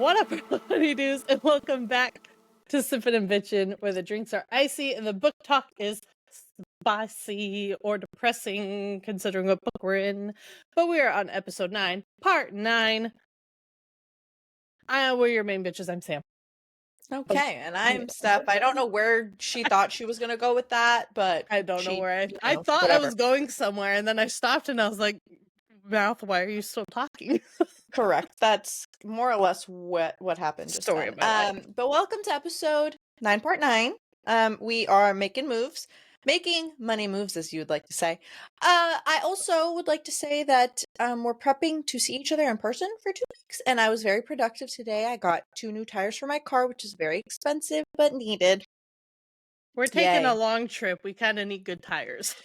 What up, everybody dudes, and welcome back to Sippin and Bitchin', where the drinks are icy and the book talk is spicy or depressing, considering what book we're in. But we are on episode 9, part 9. We're your main bitches. I'm Sam. Okay, and I'm Steph. I don't know where she thought she was going to go with that, but I don't know where I thought whatever. I was going somewhere, and then I stopped and I was like, mouth, why are you still talking? Correct. That's more or less what happened just Story then. of my life. But welcome to episode 9, part 9. We are making moves. Making money moves, as you would like to say. I also would like to say that we're prepping to see each other in person for 2 weeks, and I was very productive today. I got 2 new tires for my car, which is very expensive, but needed. We're taking Yay. a long trip. We kind of need good tires.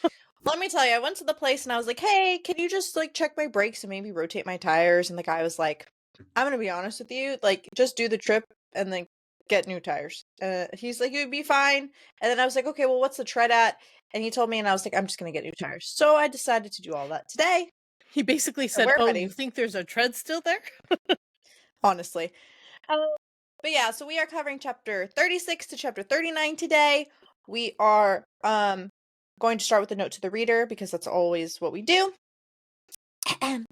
Let me tell you, I went to the place and I was like, hey, can you just like check my brakes and maybe rotate my tires? And the guy was like, I'm going to be honest with you, like just do the trip and then get new tires. He's like, you'd be fine. And then I was like, okay, well, what's the tread at? And he told me, and I was like, I'm just going to get new tires. So I decided to do all that today. He basically said, we're oh, ready. you think there's a tread still there? Honestly. But yeah, so we are covering chapter 36 to chapter 39 today. We are going to start with a note to the reader because that's always what we do.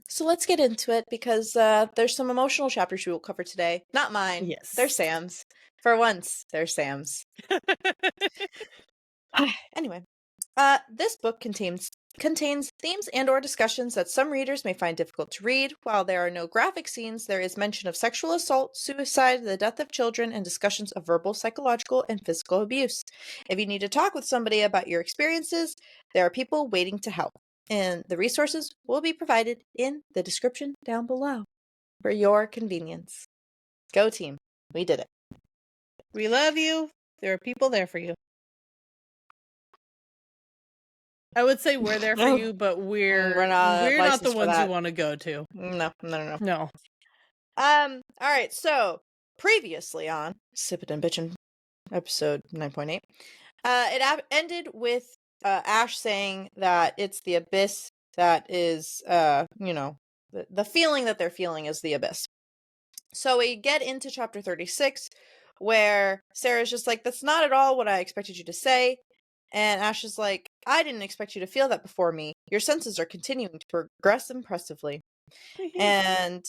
So let's get into it because there's some emotional chapters we will cover today. Not mine. Yes. They're Sam's. For once, they're Sam's. Anyway, this book contains themes and or discussions that some readers may find difficult to read. While there are no graphic scenes, there is mention of sexual assault, suicide, the death of children, and discussions of verbal, psychological, and physical abuse. If you need to talk with somebody about your experiences, there are people waiting to help. And the resources will be provided in the description down below for your convenience. Go team. We did it. We love you. There are people there for you. I would say we're there for you, but we're not the ones you want to go to. No. All right, so previously on Sippin' and Bitchin' episode 9.8, it ended with Ash saying that it's the abyss that is, the feeling that they're feeling is the abyss. So we get into chapter 36, where Sarah's just like, that's not at all what I expected you to say. And Ash is like, I didn't expect you to feel that before me. Your senses are continuing to progress impressively. And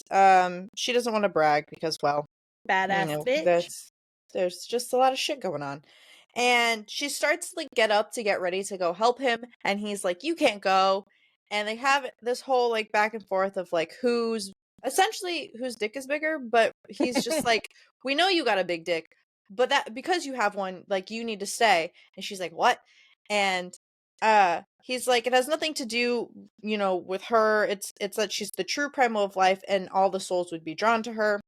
she doesn't want to brag because, well, badass bitch. There's just a lot of shit going on. And she starts to like get up to get ready to go help him, and he's like, you can't go. And they have this whole like back and forth of like whose dick is bigger, but he's just like, we know you got a big dick, but that because you have one, like you need to stay. And she's like, what? And he's like, it has nothing to do, with her. It's that she's the true primal of life and all the souls would be drawn to her.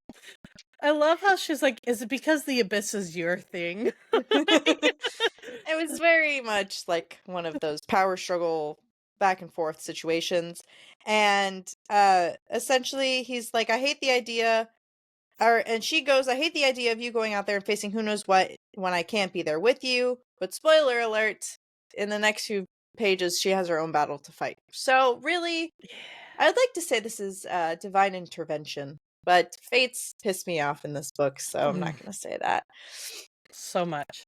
I love how she's like, is it because the abyss is your thing? It was very much like one of those power struggle back and forth situations. And essentially he's like, I hate the idea, and she goes, I hate the idea of you going out there and facing who knows what when I can't be there with you. But spoiler alert, in the next few pages, she has her own battle to fight. So really, I'd like to say this is divine intervention, but fates piss me off in this book, so I'm not going to say that. So much.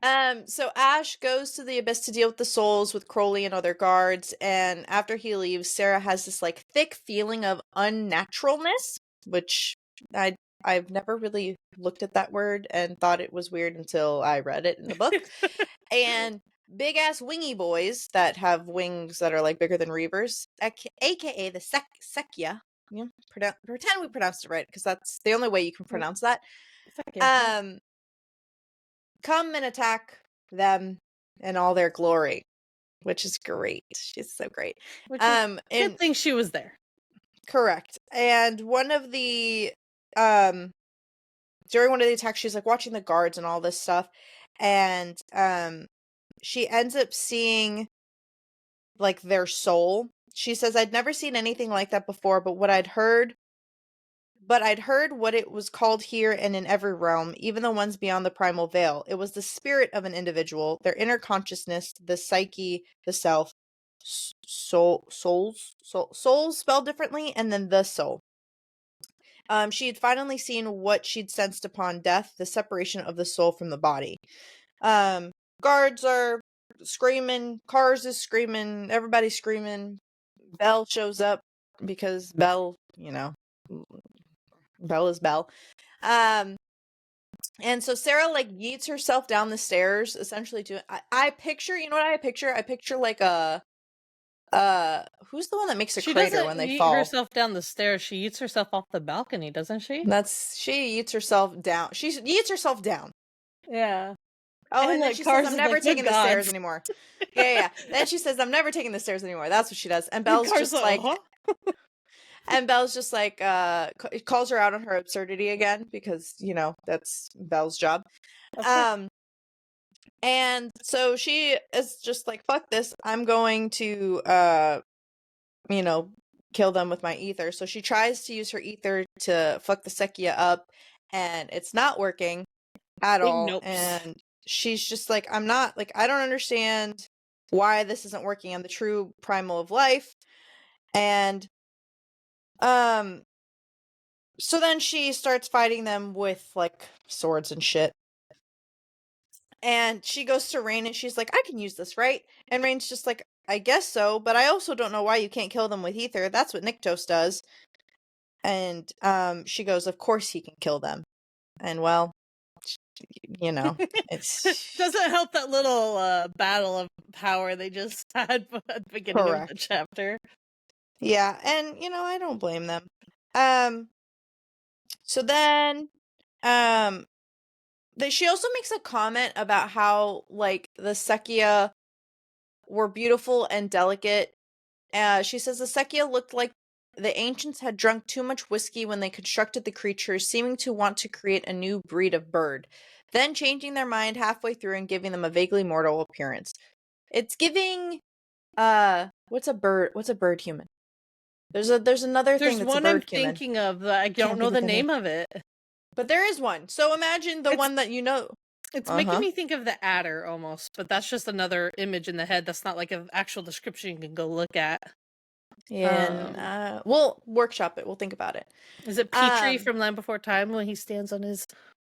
So Ash goes to the abyss to deal with the souls with Crowley and other guards, and after he leaves, Sarah has this like thick feeling of unnaturalness, which I've never really looked at that word and thought it was weird until I read it in the book. And big ass wingy boys that have wings that are like bigger than Reavers, aka the Sekia. Pretend we pronounced it right because that's the only way you can pronounce that. Come and attack them in all their glory, which is great. She's so great. Good thing she was there. Correct. And one of the during one of the attacks, she's like watching the guards and all this stuff, and she ends up seeing like their soul. She says, I'd never seen anything like that before, but I'd heard what it was called here and in every realm, even the ones beyond the primal veil. It was the spirit of an individual, their inner consciousness, the psyche, the self, souls spelled differently, and then the soul. She had finally seen what she'd sensed upon death, the separation of the soul from the body. Guards are screaming, cars is screaming, everybody's screaming. Belle shows up because Belle, Belle is Belle. And so Sarah like yeets herself down the stairs, essentially to I picture, you know what I picture? I picture like a who's the one that makes a She crater doesn't when they yeet fall? herself down the stairs. She yeets herself off the balcony, doesn't she? She yeets herself down. She yeets herself down. Yeah. Oh, and then like she says, Cars I'm is never like, good taking the stairs gods. anymore. Yeah. Then she says, I'm never taking the stairs anymore. That's what she does. And Belle's Cars just like, huh? calls her out on her absurdity again because, that's Belle's job. Of course. And so she is just like, fuck this. I'm going to, kill them with my ether. So she tries to use her ether to fuck the Sekia up, and it's not working at Big all. nopes. And she's just like, I don't understand why this isn't working. I'm the true primal of life. And, so then she starts fighting them with, like, swords and shit. And she goes to Rain and she's like, I can use this, right? And Rain's just like, I guess so, but I also don't know why you can't kill them with ether. That's what Nyktos does. And she goes, of course he can kill them. And well, it's doesn't help that little battle of power they just had at the beginning of the chapter. Yeah, and I don't blame them. So then she also makes a comment about how like the Sekia were beautiful and delicate. She says the Sekia looked like the ancients had drunk too much whiskey when they constructed the creatures, seeming to want to create a new breed of bird, then changing their mind halfway through and giving them a vaguely mortal appearance. It's giving what's a bird human? There's another thing that's a bird human. There's one I'm thinking of that I don't know the name of it. But there is one. So imagine the one that you know. It's making me think of the adder almost, but that's just another image in the head. That's not like an actual description you can go look at. And we'll workshop it. We'll think about it. Is it Petrie from Land Before Time when he stands on his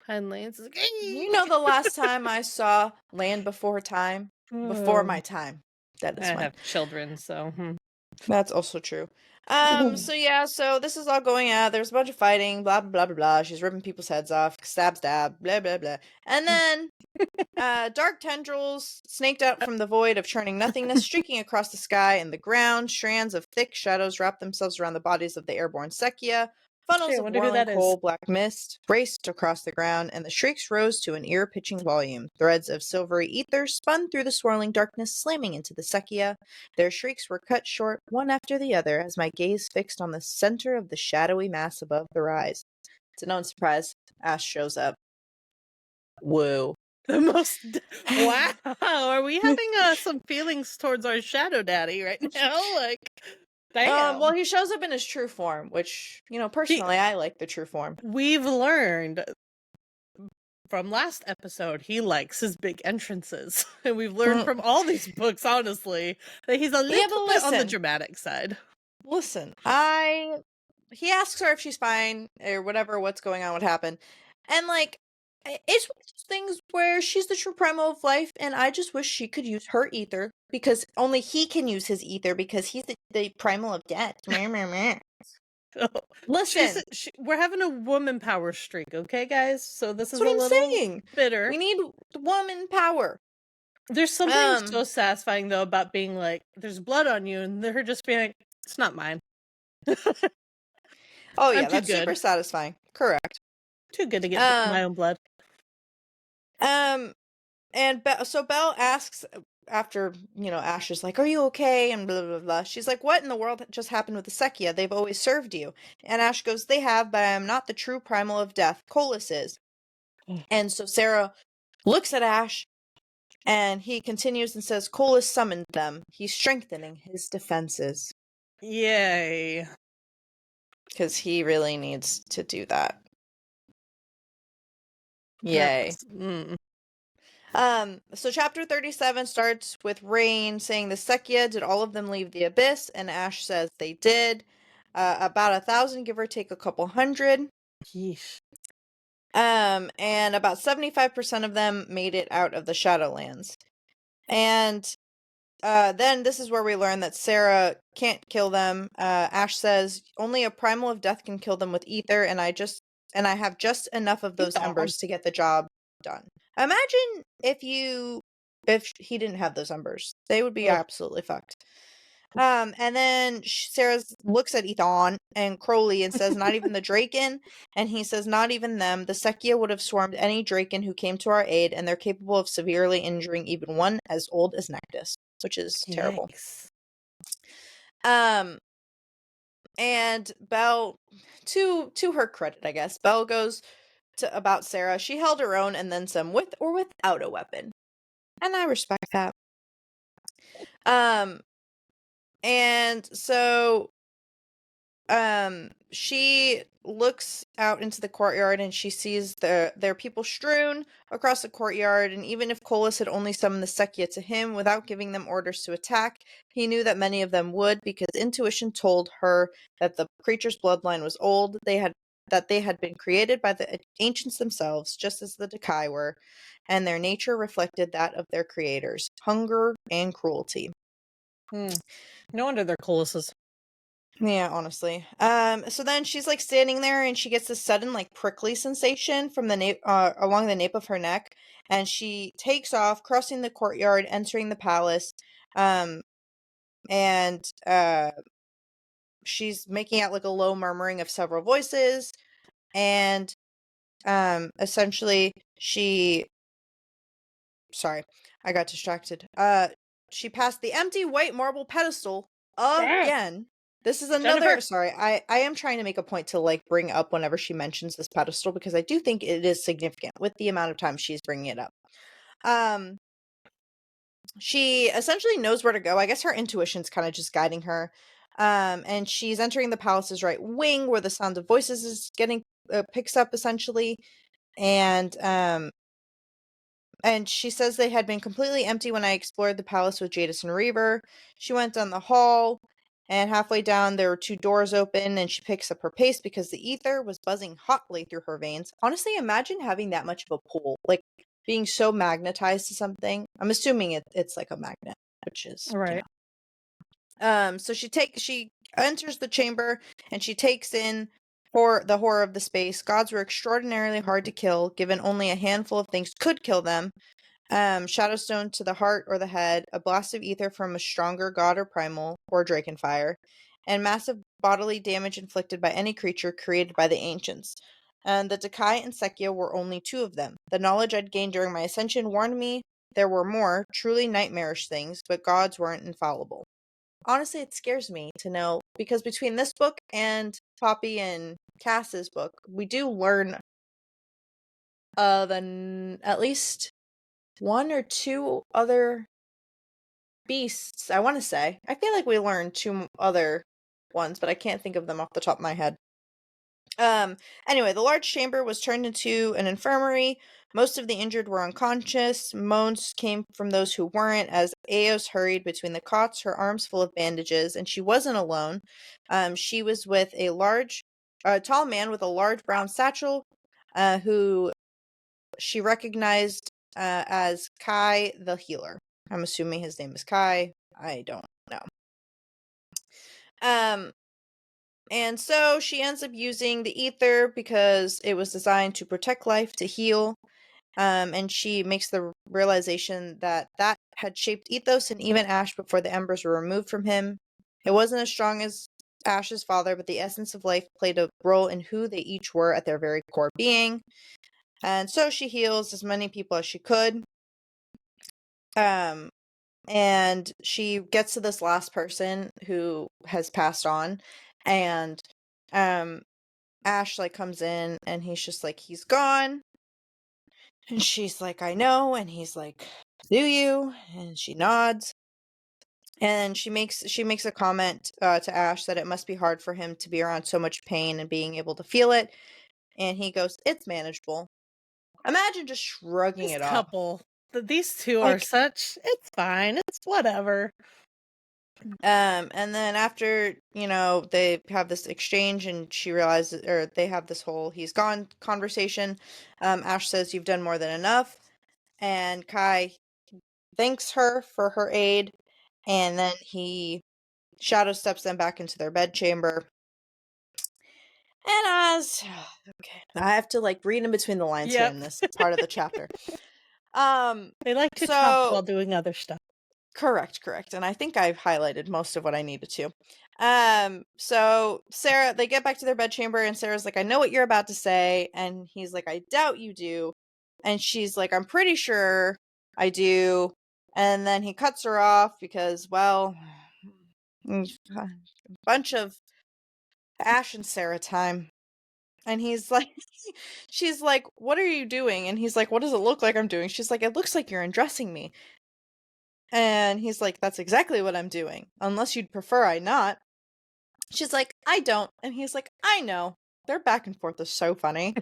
hind legs? Like, you know, the last time I saw Land Before Time, before my time. That is I have children, so that's also true. So this is all going out. There's a bunch of fighting, blah blah blah blah blah. She's ripping people's heads off, stab stab, blah blah blah. And then dark tendrils snaked out from the void of churning nothingness, streaking across the sky and the ground. Strands of thick shadows wrapped themselves around the bodies of the airborne Sekia. Funnels of whirling coal black mist raced across the ground, and the shrieks rose to an ear-pitching volume. Threads of silvery ether spun through the swirling darkness, slamming into the Sekia. Their shrieks were cut short, one after the other, as my gaze fixed on the center of the shadowy mass above the rise. To no one's surprise, Ash shows up. Whoa. The most wow! Are we having some feelings towards our shadow daddy right now? Like, damn. Well, he shows up in his true form, which personally I like the true form. We've learned from last episode he likes his big entrances, and we've learned from all these books, honestly, that he's a little bit on the dramatic side. Listen, he asks her if she's fine or whatever, what's going on, what happened, and like. It's one of those things where she's the true primal of life, and I just wish she could use her ether, because only he can use his ether, because he's the primal of death. Listen, we're having a woman power streak, okay, guys? So this is what a I'm little saying. bitter. We need woman power. There's something so satisfying, though, about being like, there's blood on you, and her just being like, it's not mine. Oh, yeah, that's super satisfying. Correct. Too good to get my own blood. So Belle asks after, Ash is like, are you okay? And blah, blah, blah. She's like, what in the world just happened with the Sekia? They've always served you. And Ash goes, they have, but I am not the true primal of death. Colas is. And so Sarah looks at Ash, and he continues and says, Colas summoned them. He's strengthening his defenses. Yay. Because he really needs to do that. Yay. So chapter 37 starts with Rain saying the Sekia, did all of them leave the abyss? And Ash says they did. about 1,000, give or take a couple hundred. Yeesh. And about 75% of them made it out of the Shadowlands. And then this is where we learn that Sarah can't kill them. Ash says only a primal of death can kill them with ether, and I have just enough of those embers to get the job done. Imagine if he didn't have those embers, they would be absolutely fucked. And then Sarah looks at Ethan and Crowley and says, "Not even the Draken." And he says, "Not even them. The Sekia would have swarmed any Draken who came to our aid, and they're capable of severely injuring even one as old as Nectus," which is terrible. And Belle, to her credit, I guess, Belle goes to about Sarah. She held her own and then some, with or without a weapon, and I respect that. And so she looks out into the courtyard and she sees there are people strewn across the courtyard, and even if Colas had only summoned the Sekia to him without giving them orders to attack, he knew that many of them would, because intuition told her that the creature's bloodline was old, that they had been created by the ancients themselves, just as the Dakai were, and their nature reflected that of their creators, hunger and cruelty. No wonder they're Coluses. Yeah, honestly. So then she's like standing there and she gets this sudden like prickly sensation from the nape along the nape of her neck, and she takes off, crossing the courtyard, entering the palace. And she's making out like a low murmuring of several voices, and essentially sorry, I got distracted. She passed the empty white marble pedestal again. This is another. Jennifer. Sorry, I am trying to make a point to like bring up whenever she mentions this pedestal, because I do think it is significant with the amount of time she's bringing it up. She essentially knows where to go. I guess her intuition's kind of just guiding her. And she's entering the palace's right wing, where the sound of voices is getting picks up essentially, and she says they had been completely empty when I explored the palace with Jadis and Reaver. She went down the hall, and halfway down there were 2 doors open, and she picks up her pace because the ether was buzzing hotly through her veins. Honestly, imagine having that much of a pull, like being so magnetized to something. I'm assuming it's like a magnet, which is right. So she enters the chamber and she takes in the horror of the space. Gods were extraordinarily hard to kill, given only a handful of things could kill them. Shadowstone to the heart or the head, a blast of ether from a stronger god or primal, or Drakenfire, and massive bodily damage inflicted by any creature created by the ancients. And the Dakai and Sekia were only 2 of them. The knowledge I'd gained during my ascension warned me there were more, truly nightmarish things, but gods weren't infallible. Honestly, it scares me to know, because between this book and Poppy and Cass's book, we do learn of at least 1 or 2 other beasts, I want to say. I feel like we learned 2 other ones, but I can't think of them off the top of my head. Anyway, the large chamber was turned into an infirmary. Most of the injured were unconscious. Moans came from those who weren't, as Eos hurried between the cots, her arms full of bandages, and she wasn't alone. She was with a tall man with a large brown satchel, who she recognized as Kai the healer. I'm assuming his name is Kai. I don't know. And so she ends up using the ether because it was designed to protect life, to heal. And she makes the realization that had shaped Ethos and even Ash before the embers were removed from him. It wasn't as strong as Ash's father, but the essence of life played a role in who they each were at their very core being. And so she heals as many people as she could. And she gets to this last person who has passed on, and Ash like comes in and he's just like, he's gone. And she's like, I know. And he's like, do you? And she nods. And she makes a comment to Ash that it must be hard for him to be around so much pain and being able to feel it. And he goes, it's manageable. Imagine just shrugging This it off. couple, these 2 are such. It's fine. It's whatever. And then after, they have this exchange and she realizes, or they have this whole he's gone conversation, Ash says, "You've done more than enough." And Kai thanks her for her aid. And then he shadow steps them back into their bedchamber. And okay, I have to read in between the lines here in this part of the chapter. They like to talk So while doing other stuff. correct. And I think I've highlighted most of what I needed to. So Sarah, they get back to their bedchamber and Sarah's like, "I know what you're about to say." And he's like, "I doubt you do." And she's like, "I'm pretty sure I do." And then he cuts her off because, well, a bunch of Ash and Sarah time. And he's like, she's like, "What are you doing?" And he's like, "What does it look like I'm doing?" She's like, "It looks like you're undressing me." And he's like, "That's exactly what I'm doing. Unless you'd prefer I not." She's like, "I don't." And he's like, "I know." Their back and forth is so funny.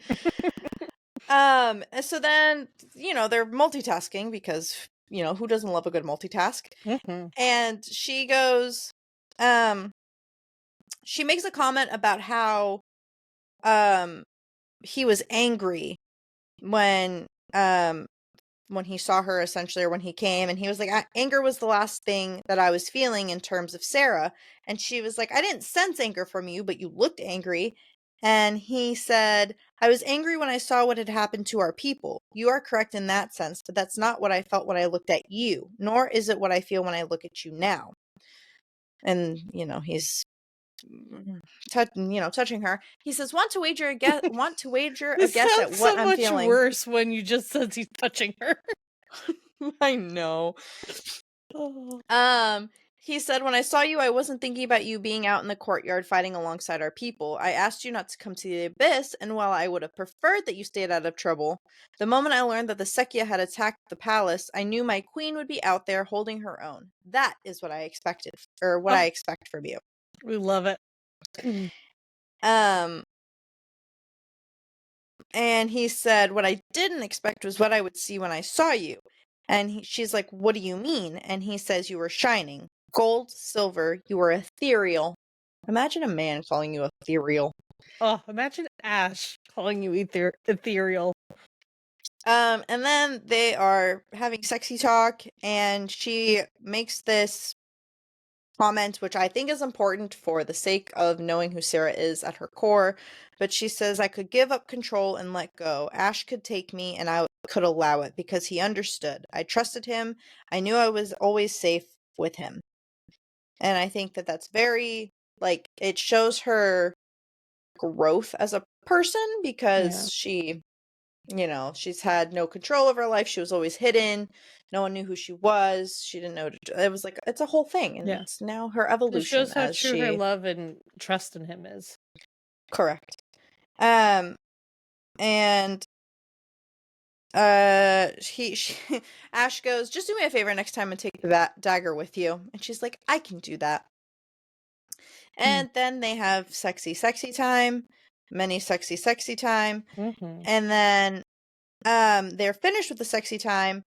And so then, they're multitasking because, who doesn't love a good multitask? Mm-hmm. And she goes, she makes a comment about how, he was angry when, when he saw her essentially, or when he came, and he was like, anger was the last thing that I was feeling in terms of Sarah. And she was like, "I didn't sense anger from you, but you looked angry." And he said, "I was angry when I saw what had happened to our people. You are correct in that sense, but that's not what I felt when I looked at you, nor is it what I feel when I look at you now." And, he's touching her. He says, "Want to wager a guess? Want to wager a This guess at sounds what so I'm much feeling?" worse when you just says he's touching her. I know. Oh. He said, "When I saw you, I wasn't thinking about you being out in the courtyard fighting alongside our people. I asked you not to come to the abyss, and while I would have preferred that you stayed out of trouble, the moment I learned that the Sekia had attacked the palace, I knew my queen would be out there holding her own. That is what I expected, or what I expect from you." We love it. And he said, "What I didn't expect was what I would see when I saw you." And she's like, "What do you mean?" And he says, "You were shining. Gold, silver, you were ethereal." Imagine a man calling you ethereal. Oh, imagine Ash calling you ethereal. And then they are having sexy talk, and she makes this comment, which I think is important for the sake of knowing who Sarah is at her core. But she says, "I could give up control and let go. Ash could take me, and I could allow it because he understood. I trusted him. I knew I was always safe with him." And I think that that's very, it shows her growth as a person because she's had no control over her life. She was always hidden. No one knew who she was. She didn't know. It was like, it's a whole thing. And it's now her evolution. It shows how as true her love and trust in him is. Correct. And Ash goes, "Just do me a favor next time and take the dagger with you." And she's like, "I can do that." And then they have sexy time, many sexy time. Mm-hmm. And then they're finished with the sexy time,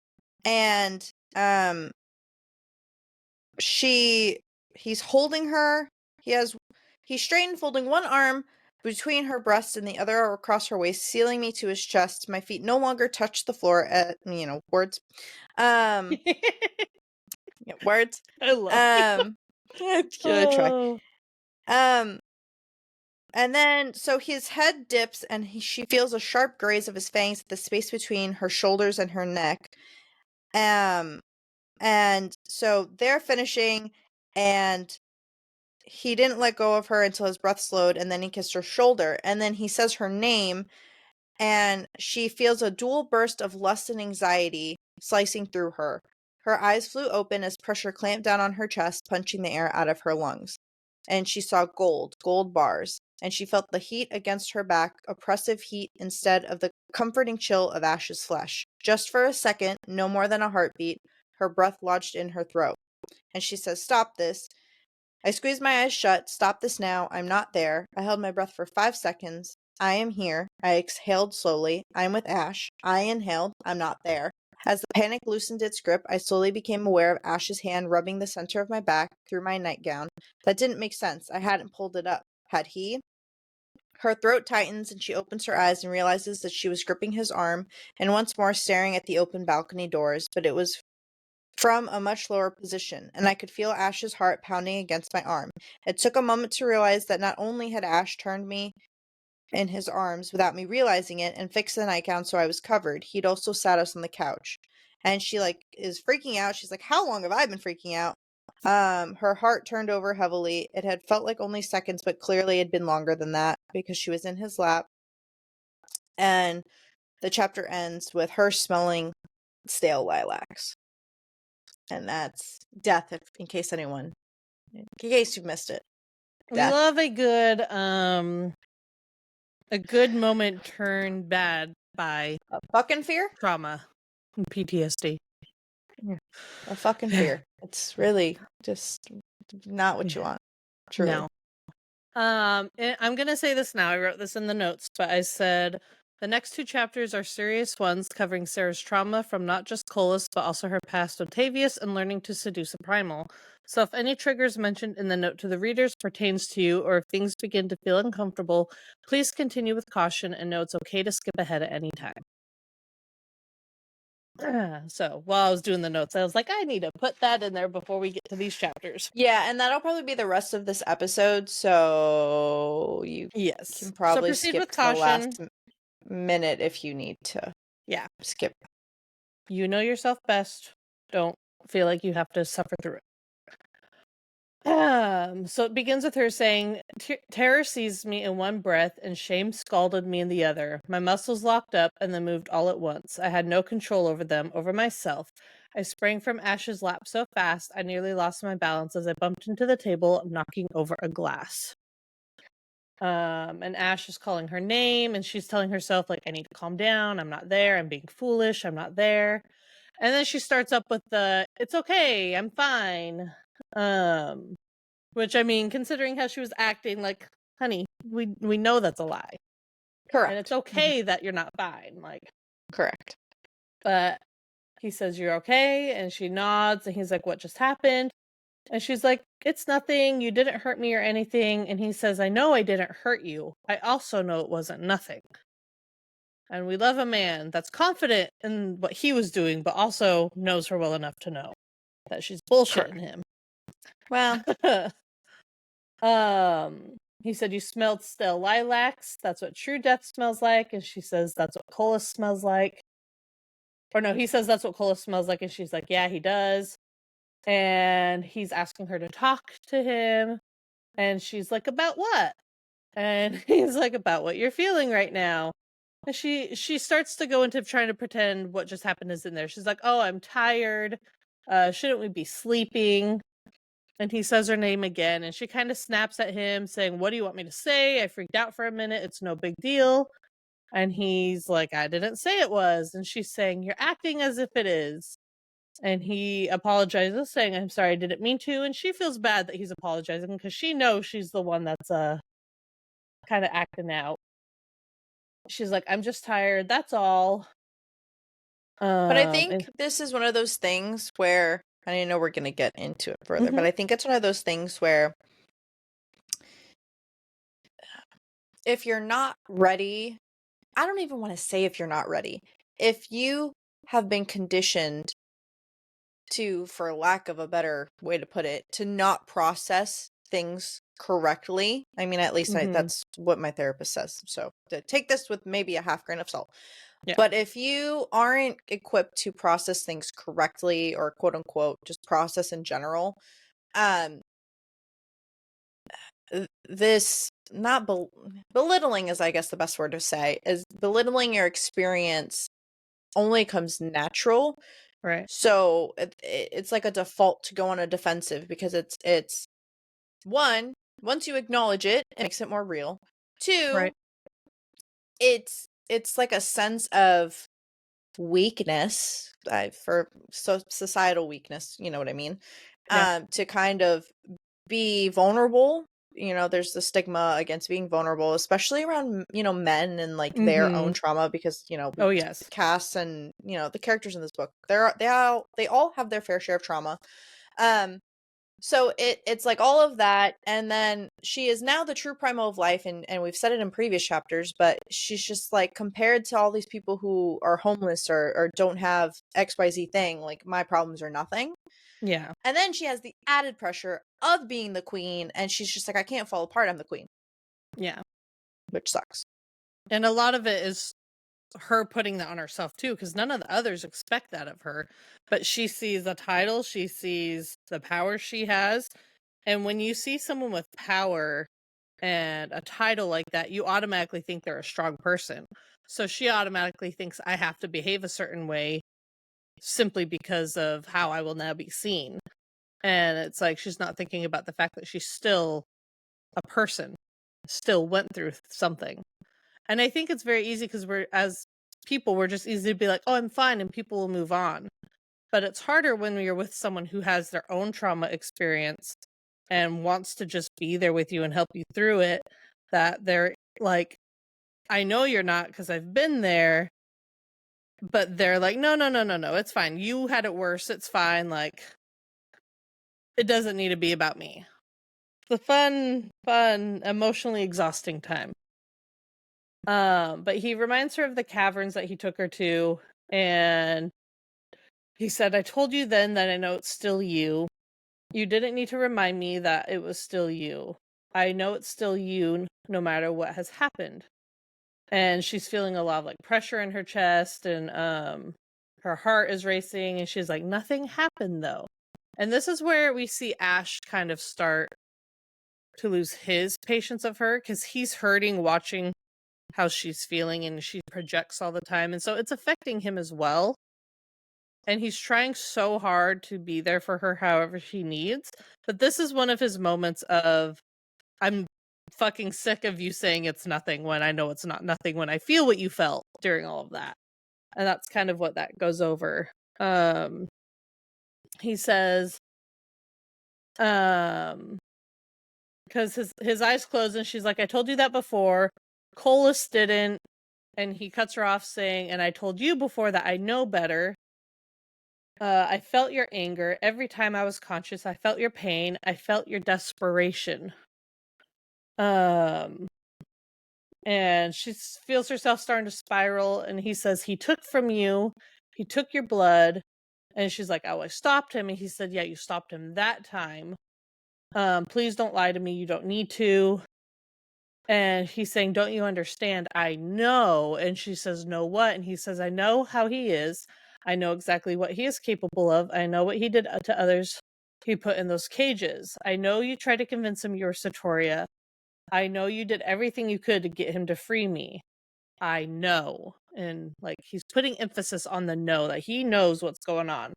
and he's holding her. He's straightened, folding one arm between her breasts and the other across her waist, sealing me to his chest. My feet no longer touch the floor. Words. Yeah, words. I love I try. And then, so his head dips, and she feels a sharp graze of his fangs at the space between her shoulders and her neck. And so they're finishing, and he didn't let go of her until his breath slowed, and then he kissed her shoulder, and then he says her name, and she feels a dual burst of lust and anxiety slicing through her. Her eyes flew open as pressure clamped down on her chest, punching the air out of her lungs. And she saw gold bars, and she felt the heat against her back, oppressive heat instead of the comforting chill of Ash's flesh. Just for a second, no more than a heartbeat, her breath lodged in her throat. And she says, "Stop this." I squeezed my eyes shut. "Stop this now. I'm not there." I held my breath for 5 seconds. "I am here." I exhaled slowly. "I'm with Ash." I inhaled. "I'm not there." As the panic loosened its grip, I slowly became aware of Ash's hand rubbing the center of my back through my nightgown. That didn't make sense. I hadn't pulled it up. Had he? Her throat tightens and she opens her eyes and realizes that she was gripping his arm and once more staring at the open balcony doors, but it was from a much lower position, and I could feel Ash's heart pounding against my arm. It took a moment to realize that not only had Ash turned me in his arms without me realizing it and fixed the nightgown so I was covered, he'd also sat us on the couch. And she is freaking out. She's like, "How long have I been freaking out?" Her heart turned over heavily. It had felt like only seconds, but clearly it had been longer than that because she was in his lap. And the chapter ends with her smelling stale lilacs. And that's death, in case you've missed it. We Death. love a good moment turned bad by A fucking fear? trauma and PTSD. A fucking fear. It's really just not what you want. Truly. No. And I'm gonna say this now. I wrote this in the notes, but I said the next 2 chapters are serious ones covering Sarah's trauma from not just Colas, but also her past Octavius and learning to seduce a primal. So if any triggers mentioned in the note to the readers pertains to you, or if things begin to feel uncomfortable, please continue with caution and know it's okay to skip ahead at any time. So while I was doing the notes, I was like, I need to put that in there before we get to these chapters. Yeah, and that'll probably be the rest of this episode, so you Yes. can probably proceed skip with to the last caution. minute if you need to. Yeah. Skip. You know yourself best. Don't feel like you have to suffer through it. So it begins with her saying, terror seized me in one breath and shame scalded me in the other. My muscles locked up and then moved all at once. I had no control over them, over myself. I sprang from Ash's lap so fast I nearly lost my balance as I bumped into the table, knocking over a glass. And Ash is calling her name and she's telling herself, like, I need to calm down. I'm not there. I'm being foolish. I'm not there. And then she starts up with the, it's okay. I'm fine. Which, I mean, considering how she was acting, like, honey, we know that's a lie. Correct. And it's okay that you're not fine. Like, correct. But he says, you're okay. And she nods and he's like, what just happened? And she's like, it's nothing. You didn't hurt me or anything. And he says, I know I didn't hurt you. I also know it wasn't nothing. And we love a man that's confident in what he was doing, but also knows her well enough to know that she's bullshitting him. Well, he said, you smelled stale lilacs. That's what true death smells like. And she says, that's what Colas smells like. Or no, he says that's what Colas smells like. And she's like, yeah, he does. And he's asking her to talk to him. And she's like, about what? And he's like, about what you're feeling right now. And she starts to go into trying to pretend what just happened is in there. She's like, oh, I'm tired. Shouldn't we be sleeping? And he says her name again. And she kind of snaps at him saying, what do you want me to say? I freaked out for a minute. It's no big deal. And he's like, I didn't say it was. And she's saying, you're acting as if it is. And he apologizes, saying, I'm sorry, I didn't mean to. And she feels bad that he's apologizing because she knows she's the one that's kind of acting out. She's like, I'm just tired. That's all. But I think this is one of those things where, and I know we're going to get into it further, but I think it's one of those things where if you're not ready, I don't even want to say if you're not ready. If you have been conditioned to, for lack of a better way to put it, to not process things correctly. I mean, at least that's what my therapist says. So to take this with maybe a half grain of salt. Yeah. But if you aren't equipped to process things correctly, or quote unquote, just process in general, this not belittling is, I guess, the best word to say, is belittling your experience only comes natural. Right. So it's like a default to go on a defensive because it's one, once you acknowledge it, it makes it more real. Two, right. it's like a sense of weakness, for societal weakness, you know what I mean? Yeah. To kind of be vulnerable there's the stigma against being vulnerable, especially around, men and like their own trauma, because, Oh, yes. Cass and, the characters in this book, they all have their fair share of trauma. So it's like all of that, and then she is now the true primal of life, and we've said it in previous chapters, but she's just like, compared to all these people who are homeless or don't have XYZ thing, like, my problems are nothing. Yeah. And then she has the added pressure of being the queen, and she's just like, I can't fall apart, I'm the queen. Yeah. Which sucks. And a lot of it is her putting that on herself too, because none of the others expect that of her. But she sees the title, she sees the power she has. And when you see someone with power and a title like that, you automatically think they're a strong person. So she automatically thinks, I have to behave a certain way simply because of how I will now be seen. And it's like, she's not thinking about the fact that she's still a person, still went through something. And I think it's very easy because as people, we're just easy to be like, oh, I'm fine, and people will move on. But it's harder when you're with someone who has their own trauma experience and wants to just be there with you and help you through it, that they're like, I know you're not because I've been there, but they're like, no, no, no, no, no, it's fine. You had it worse. It's fine. Like, it doesn't need to be about me. It's a fun, emotionally exhausting time. But he reminds her of the caverns that he took her to, and he said, I told you then that I know it's still you. You didn't need to remind me that it was still you. I know it's still you, no matter what has happened. And she's feeling a lot of like pressure in her chest, and her heart is racing, and she's like, nothing happened though. And this is where we see Ash kind of start to lose his patience of her, because he's hurting watching how she's feeling, and she projects all the time, and so it's affecting him as well. And he's trying so hard to be there for her however she needs. But this is one of his moments of, I'm fucking sick of you saying it's nothing when I know it's not nothing, when I feel what you felt during all of that. And that's kind of what that goes over. He says, because his eyes close, and she's like, I told you that before. Colas didn't. And he cuts her off saying, and I told you before that I know better. I felt your anger. Every time I was conscious, I felt your pain. I felt your desperation. And she feels herself starting to spiral, and he says, he took from you. He took your blood. And she's like, oh, I stopped him. And he said, yeah, you stopped him that time. Please don't lie to me. You don't need to. And he's saying, don't you understand? I know. And she says, no, what? And he says, I know how he is. I know exactly what he is capable of. I know what he did to others he put in those cages. I know you tried to convince him you were Satoria. I know you did everything you could to get him to free me. I know. And like, he's putting emphasis on the know, that he knows what's going on.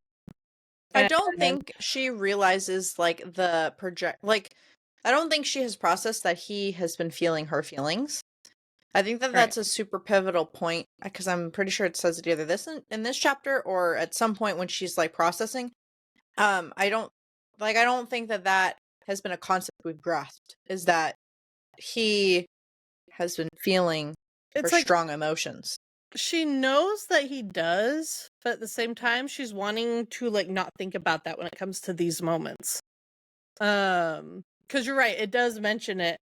I don't think she realizes like I don't think she has processed that he has been feeling her feelings. I think that that's a super pivotal point, because I'm pretty sure it says it either in this chapter or at some point when she's like processing. I don't think that has been a concept we've grasped, is that he has been feeling her strong emotions. She knows that he does, but at the same time, she's wanting to like not think about that when it comes to these moments. Because you're right, it does mention it,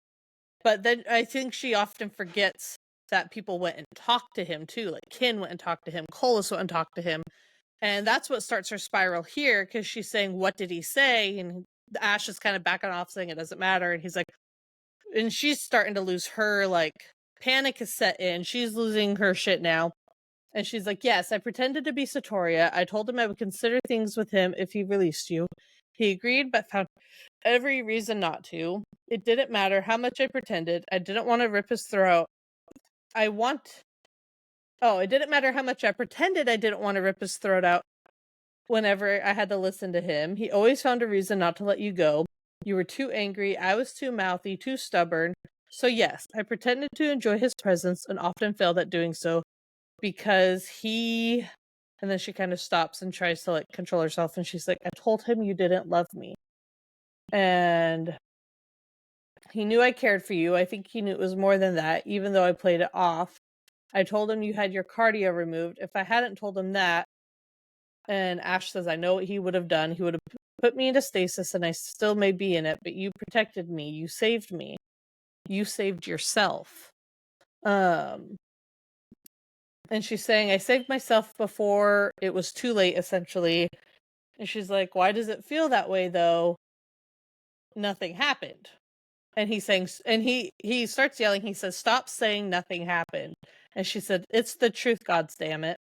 but then I think she often forgets that people went and talked to him too. Like Kin went and talked to him, Colas went and talked to him, and that's what starts her spiral here, because she's saying, "What did he say?" And Ash is kind of backing off, saying it doesn't matter, and he's like, and she's starting to lose her, like, panic has set in. She's losing her shit now. And she's like, yes, I pretended to be Satoria. I told him I would consider things with him if he released you. He agreed, but found every reason not to. It didn't matter how much I pretended. I didn't want to rip his throat. It didn't matter how much I pretended I didn't want to rip his throat out whenever I had to listen to him. He always found a reason not to let you go. You were too angry. I was too mouthy, too stubborn. So yes, I pretended to enjoy his presence and often failed at doing so because he... And then she kind of stops and tries to like control herself, and she's like, I told him you didn't love me. And He knew I cared for you. I think he knew it was more than that, even though I played it off. I told him you had your cardio removed. If I hadn't told him that, and Ash says, I know what he would have done. He would have put me into stasis and I still may be in it, but you protected me. You saved me. You saved yourself. And she's saying, I saved myself before it was too late, essentially. And she's like, why does it feel that way, though? Nothing happened. And he's saying, and he starts yelling. He says, stop saying nothing happened. And she said, it's the truth, God damn it.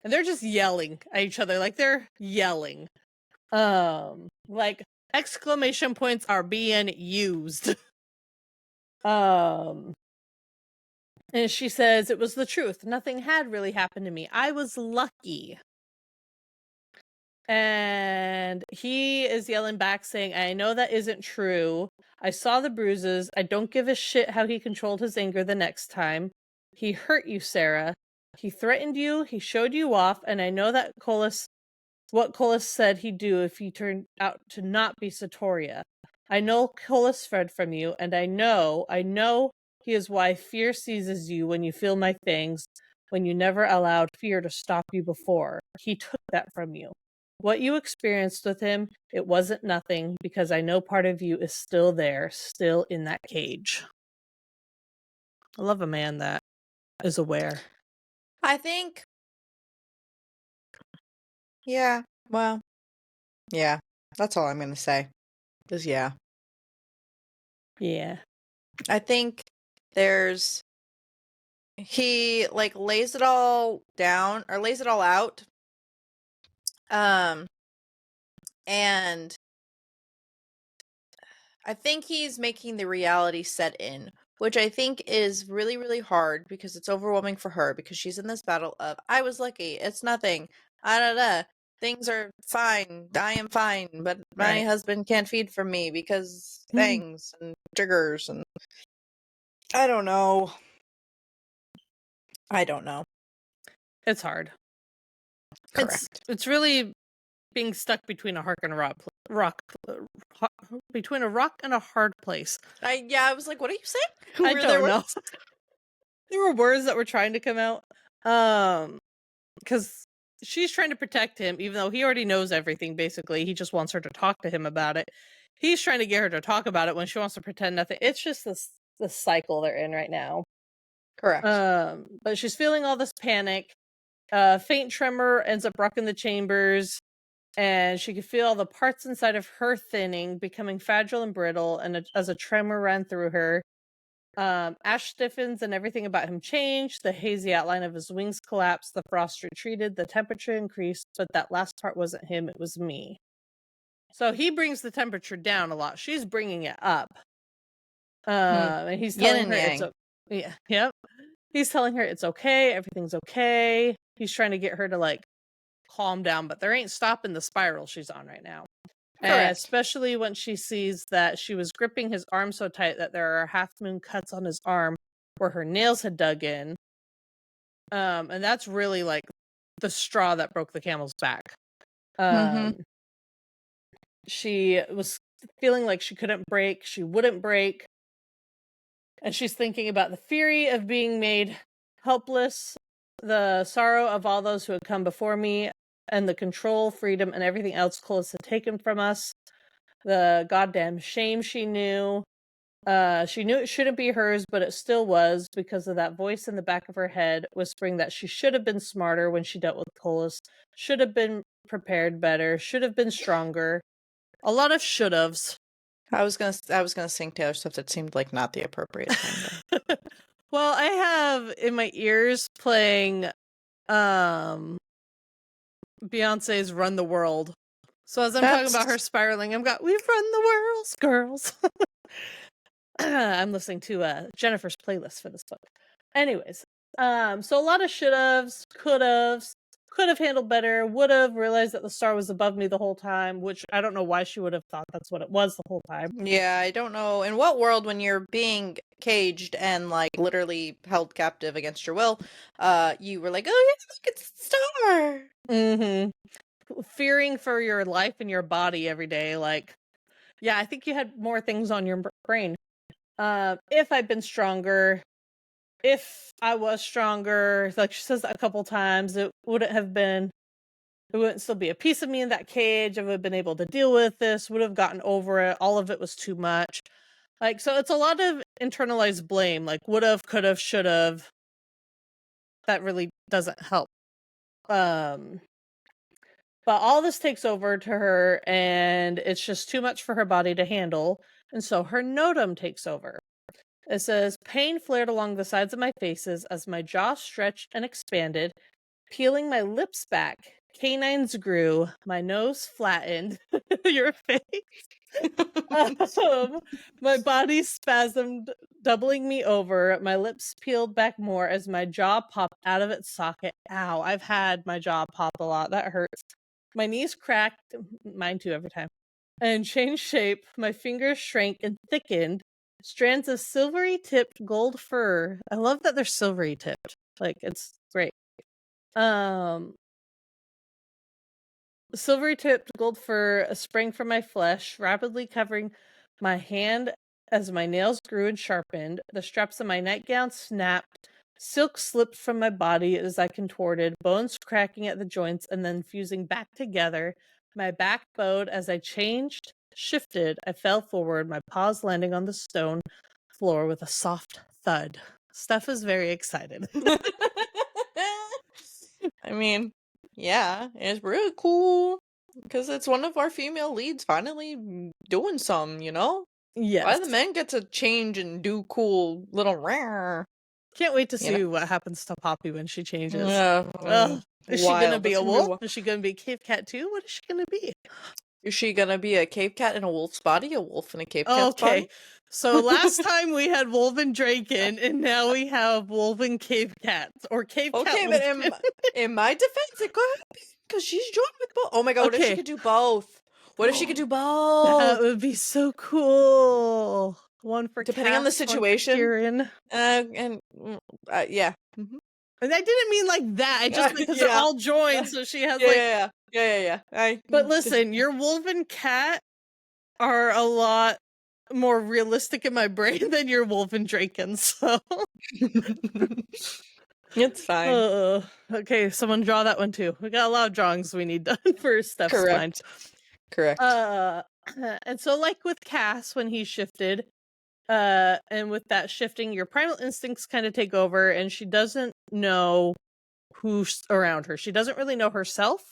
And they're just yelling at each other. Like, they're yelling. Like, exclamation points are being used. And she says, it was the truth. Nothing had really happened to me. I was lucky. And he is yelling back saying, I know that isn't true. I saw the bruises. I don't give a shit how he controlled his anger the next time. He hurt you, Sarah. He threatened you. He showed you off. And I know that what Colas said he'd do if he turned out to not be Satoria. I know Colas fed from you. And I know he is why fear seizes you when you feel my things, when you never allowed fear to stop you before. He took that from you. What you experienced with him, it wasn't nothing, because I know part of you is still there, still in that cage. I love a man that is aware. I think, yeah, well, yeah, that's all I'm going to say. Is yeah. Yeah. I think he like lays it all down or lays it all out. And I think he's making the reality set in, which I think is really, really hard because it's overwhelming for her because she's in this battle of, I was lucky, it's nothing, things are fine, I am fine, but my husband can't feed from me because things and triggers and I don't know. It's hard. Correct. It's really being stuck between a between a rock and a hard place. I was like, what are you saying? I don't know. There were words that were trying to come out. Because she's trying to protect him, even though he already knows everything, basically. He just wants her to talk to him about it. He's trying to get her to talk about it when she wants to pretend nothing. It's just this cycle they're in right now. Correct. But she's feeling all this panic. Faint tremor ends up rocking the chambers, and she could feel all the parts inside of her thinning, becoming fragile and brittle, and as a tremor ran through her. Ash stiffens and everything about him changed. The hazy outline of his wings collapsed. The frost retreated. The temperature increased, but that last part wasn't him. It was me. So he brings the temperature down a lot. She's bringing it up. And he's telling her yep. He's telling her it's okay. Everything's okay. He's trying to get her to like calm down, but there ain't stopping the spiral she's on right now. Especially when she sees that she was gripping his arm so tight that there are half-moon cuts on his arm where her nails had dug in. And that's really like the straw that broke the camel's back. She was feeling like she couldn't break. She wouldn't break. And she's thinking about the fury of being made helpless, the sorrow of all those who had come before me, and the control, freedom, and everything else Colas had taken from us. The goddamn shame she knew. She knew it shouldn't be hers, but it still was because of that voice in the back of her head whispering that she should have been smarter when she dealt with Colas, should have been prepared better, should have been stronger. A lot of should haves. I was gonna sing Taylor Swift. It seemed like not the appropriate time. Well, I have in my ears playing Beyonce's "Run the World." So as I'm talking about her spiraling, we've run the world, girls. I'm listening to Jennifer's playlist for this book. Anyways, so a lot of should haves, could have handled better, would have realized that the star was above me the whole time, which I don't know why she would have thought that's what it was the whole time. Yeah, I don't know in what world when you're being caged and like literally held captive against your will, you were like, oh yeah, look, it's the star. Fearing for your life and your body every day, like, yeah, I think you had more things on your brain. If I'd been stronger, if I was stronger, like she says that a couple times, it wouldn't still be a piece of me in that cage. I would have been able to deal with this, would have gotten over it. All of it was too much. Like, so it's a lot of internalized blame, like would have, could have, should have. That really doesn't help. But all this takes over to her, and it's just too much for her body to handle. And so her notum takes over. It says, pain flared along the sides of my faces as my jaw stretched and expanded, peeling my lips back. Canines grew, my nose flattened. Your face. My body spasmed, doubling me over. My lips peeled back more as my jaw popped out of its socket. Ow, I've had my jaw pop a lot. That hurts. My knees cracked, mine too every time, and changed shape. My fingers shrank and thickened. Strands of silvery tipped gold fur. I love that they're silvery tipped. Like, it's great. Silvery tipped gold fur sprang from my flesh, rapidly covering my hand as my nails grew and sharpened. The straps of my nightgown snapped. Silk slipped from my body as I contorted, bones cracking at the joints and then fusing back together. My back bowed as I shifted. I fell forward, my paws landing on the stone floor with a soft thud. Steph is very excited. I mean, yeah, it's really cool because it's one of our female leads finally doing some, you know? Yes. Why the men get to change and do cool little rare? Can't wait to see what happens to Poppy when she changes. Yeah, is she gonna be That's a gonna be wolf? wild. Is she gonna be a cave cat too? What is she gonna be? Is she gonna be a cave cat in a wolf's body? A wolf in a cave cat's Okay, body? so last time we had Wolven Draken, and now we have Wolven Cave Cats, or Cave Cat Okay, but Wolfen. in my defense, it could happen because she's joined with both. Oh my god, what if she Okay. could do both? What if she could do That both? would be so cool. One for Depending on the Cass, one for situation. Kieran. Yeah. Mhm. And I didn't mean like that. I just meant because they're Yeah. all joined, so she has Yeah. But listen, your Wolven cat are a lot more realistic in my brain than your Wolven Draken, so. It's fine. Okay, someone draw that one too. We got a lot of drawings we need done for Steph's mind. Correct. And so like with Cass when he shifted, and with that shifting, your primal instincts kind of take over, and she doesn't know who's around her. She doesn't really know herself.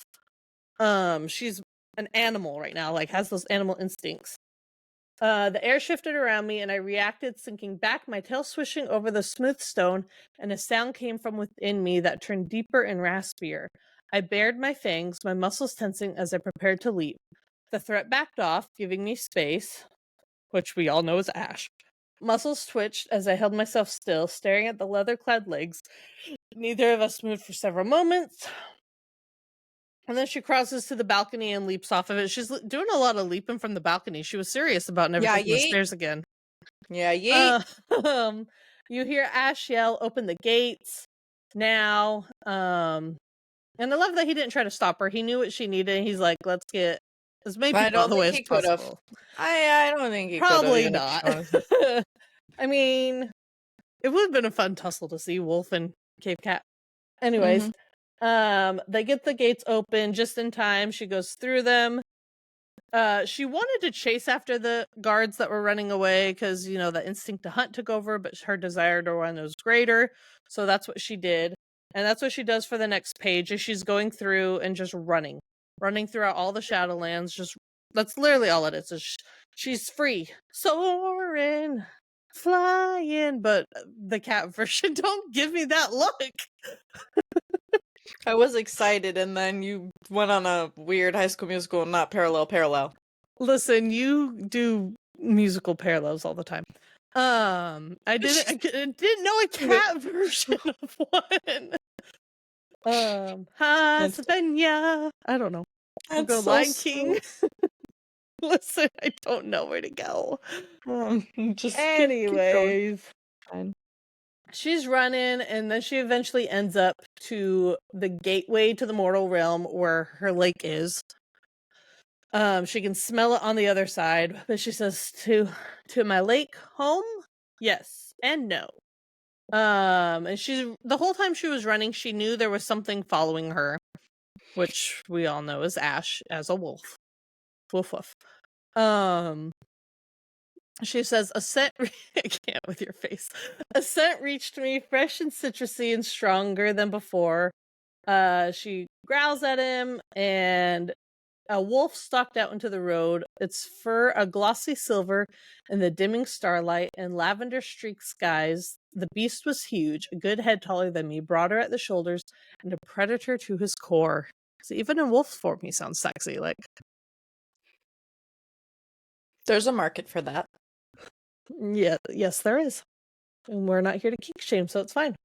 She's an animal right now, like has those animal instincts. The air shifted around me and I reacted, sinking back, my tail swishing over the smooth stone, and a sound came from within me that turned deeper and raspier. I bared my fangs, my muscles tensing as I prepared to leap. The threat backed off, giving me space, which we all know is Ash. Muscles twitched as I held myself still, staring at the leather-clad legs. Neither of us moved for several moments. And then she crosses to the balcony and leaps off of it. She's doing a lot of leaping from the balcony. She was serious about never taking the stairs again. Yeah, yeet. You hear Ash yell, "Open the gates now!" And I love that he didn't try to stop her. He knew what she needed. And he's like, "Let's get as many people out of the way as possible." I don't think he could have. Probably not. I mean, it would have been a fun tussle to see Wolf and Cave Cat. Anyways, they get the gates open just in time. She goes through them. She wanted to chase after the guards that were running away because, you know, the instinct to hunt took over, but her desire to run was greater. So that's what she did. And that's what she does for the next page is she's going through and just running throughout all the Shadowlands. That's literally all it is. She's free, soaring, flying, but the cat version don't give me that look. I was excited, and then you went on a weird High School Musical, not parallel. Listen, you do musical parallels all the time. I didn't know a cat version of one. Hasbenya. I don't know. I'll go Lion King. Listen, I don't know where to go. Just anyways, keep going. She's running, and then she eventually ends up to the gateway to the mortal realm where her lake is. She can smell it on the other side, but she says, to my lake home, Yes and no. And the whole time she was running, she knew there was something following her, which we all know is Ash as a wolf. Woof woof. She says, a scent, I can't with your face. A scent reached me, fresh and citrusy and stronger than before. She growls at him, and a wolf stalked out into the road, its fur a glossy silver in the dimming starlight and lavender-streaked skies. The beast was huge, a good head taller than me, broader at the shoulders, and a predator to his core. So even in wolf form, he sounds sexy. Like, There's a market for that. yeah, yes, there is. And we're not here to kink shame, so it's fine.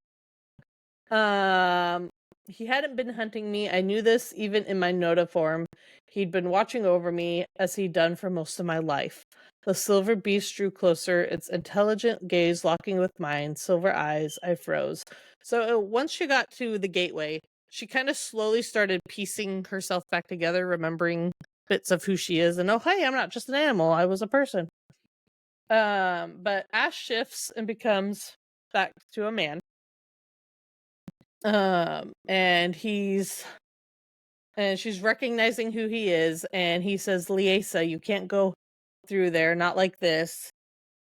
He hadn't been hunting me. I knew this even in my Noda form. He'd been watching over me, as he'd done for most of my life. The silver beast drew closer, its intelligent gaze locking with mine, silver eyes. I froze. So once she got to the gateway, she kind of slowly started piecing herself back together, remembering bits of who she is. And oh, hey, I'm not just an animal. I was a person. But Ash shifts and becomes back to a man. And she's recognizing who he is, and he says, Liesa, you can't go through there, not like this.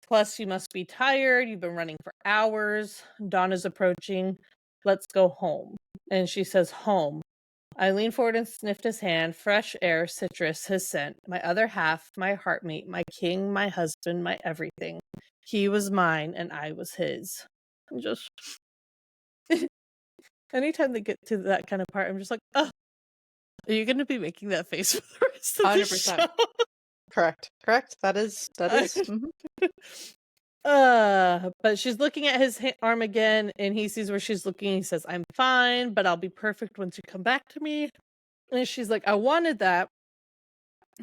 Plus, you must be tired. You've been running for hours. Dawn is approaching. Let's go home. And she says, home. I leaned forward and sniffed his hand. Fresh air, citrus, his scent. My other half, my heartmate, my king, my husband, my everything. He was mine, and I was his. I'm just... Anytime they get to that kind of part, I'm just like, oh, are you going to be making that face for the rest of the 100%. show? Correct. That is. Mhm. But she's looking at his arm again, and he sees where she's looking. He says, I'm fine, but I'll be perfect once you come back to me. And she's like, I wanted that,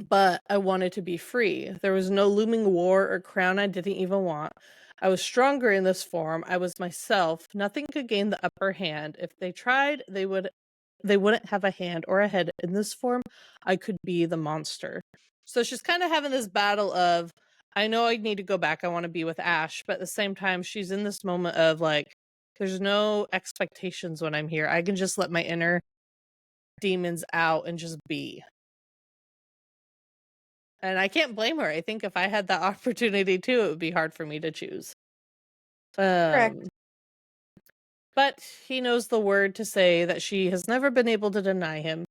but I wanted to be free. There was no looming war or crown I didn't even want. I was stronger in this form. I was myself. Nothing could gain the upper hand. If they tried, they wouldn't have a hand or a head. In this form, I could be the monster. So she's kind of having this battle of, I know I need to go back. I want to be with Ash. But at the same time, she's in this moment of like, there's no expectations when I'm here. I can just let my inner demons out and just be. And I can't blame her. I think if I had that opportunity too, it would be hard for me to choose. Correct. But he knows the word to say that she has never been able to deny him.